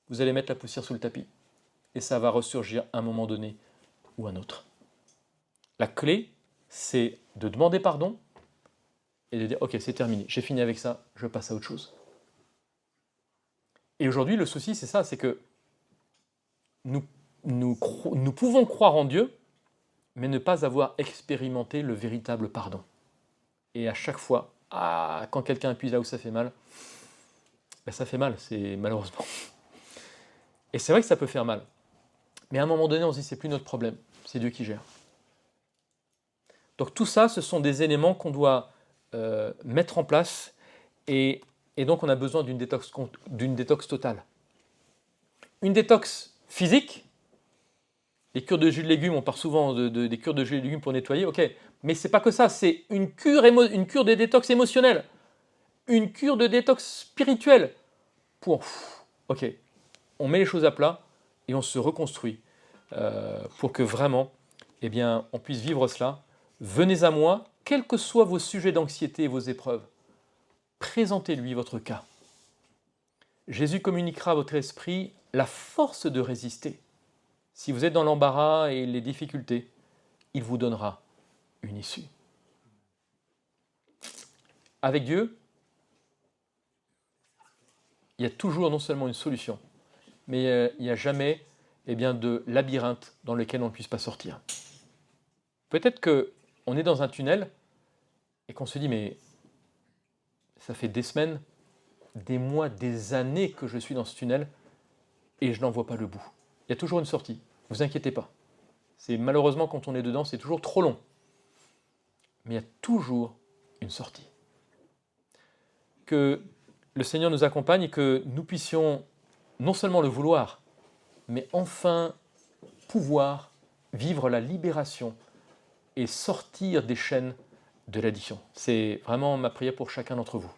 A: Vous allez mettre la poussière sous le tapis et ça va ressurgir à un moment donné ou un autre. La clé, c'est de demander pardon et de dire « Ok, c'est terminé, j'ai fini avec ça, je passe à autre chose. » Et aujourd'hui, le souci, c'est ça, c'est que nous pouvons croire en Dieu, mais ne pas avoir expérimenté le véritable pardon. Et à chaque fois, quand quelqu'un appuie là où ça fait mal, ben ça fait mal, c'est malheureusement. Et c'est vrai que ça peut faire mal. Mais à un moment donné, on se dit, c'est plus notre problème, c'est Dieu qui gère. Donc tout ça, ce sont des éléments qu'on doit mettre en place, et donc on a besoin d'une détox totale. Une détox physique, les cures de jus de légumes, on parle souvent des cures de jus de légumes pour nettoyer, ok, mais c'est pas que ça, c'est une cure de détox émotionnelle, une cure de détox spirituelle, ok, on met les choses à plat et on se reconstruit pour que vraiment, eh bien, on puisse vivre cela. Venez à moi, quels que soient vos sujets d'anxiété et vos épreuves, présentez-lui votre cas. Jésus communiquera à votre esprit la force de résister. Si vous êtes dans l'embarras et les difficultés, il vous donnera une issue. Avec Dieu, il y a toujours non seulement une solution, mais il n'y a jamais de labyrinthe dans lequel on ne puisse pas sortir. Peut-être qu'on est dans un tunnel et qu'on se dit, mais ça fait des semaines, des mois, des années que je suis dans ce tunnel et je n'en vois pas le bout. Il y a toujours une sortie, ne vous inquiétez pas. C'est malheureusement, quand on est dedans, c'est toujours trop long. Mais il y a toujours une sortie. Que le Seigneur nous accompagne et que nous puissions non seulement le vouloir, mais enfin pouvoir vivre la libération et sortir des chaînes de l'addiction. C'est vraiment ma prière pour chacun d'entre vous.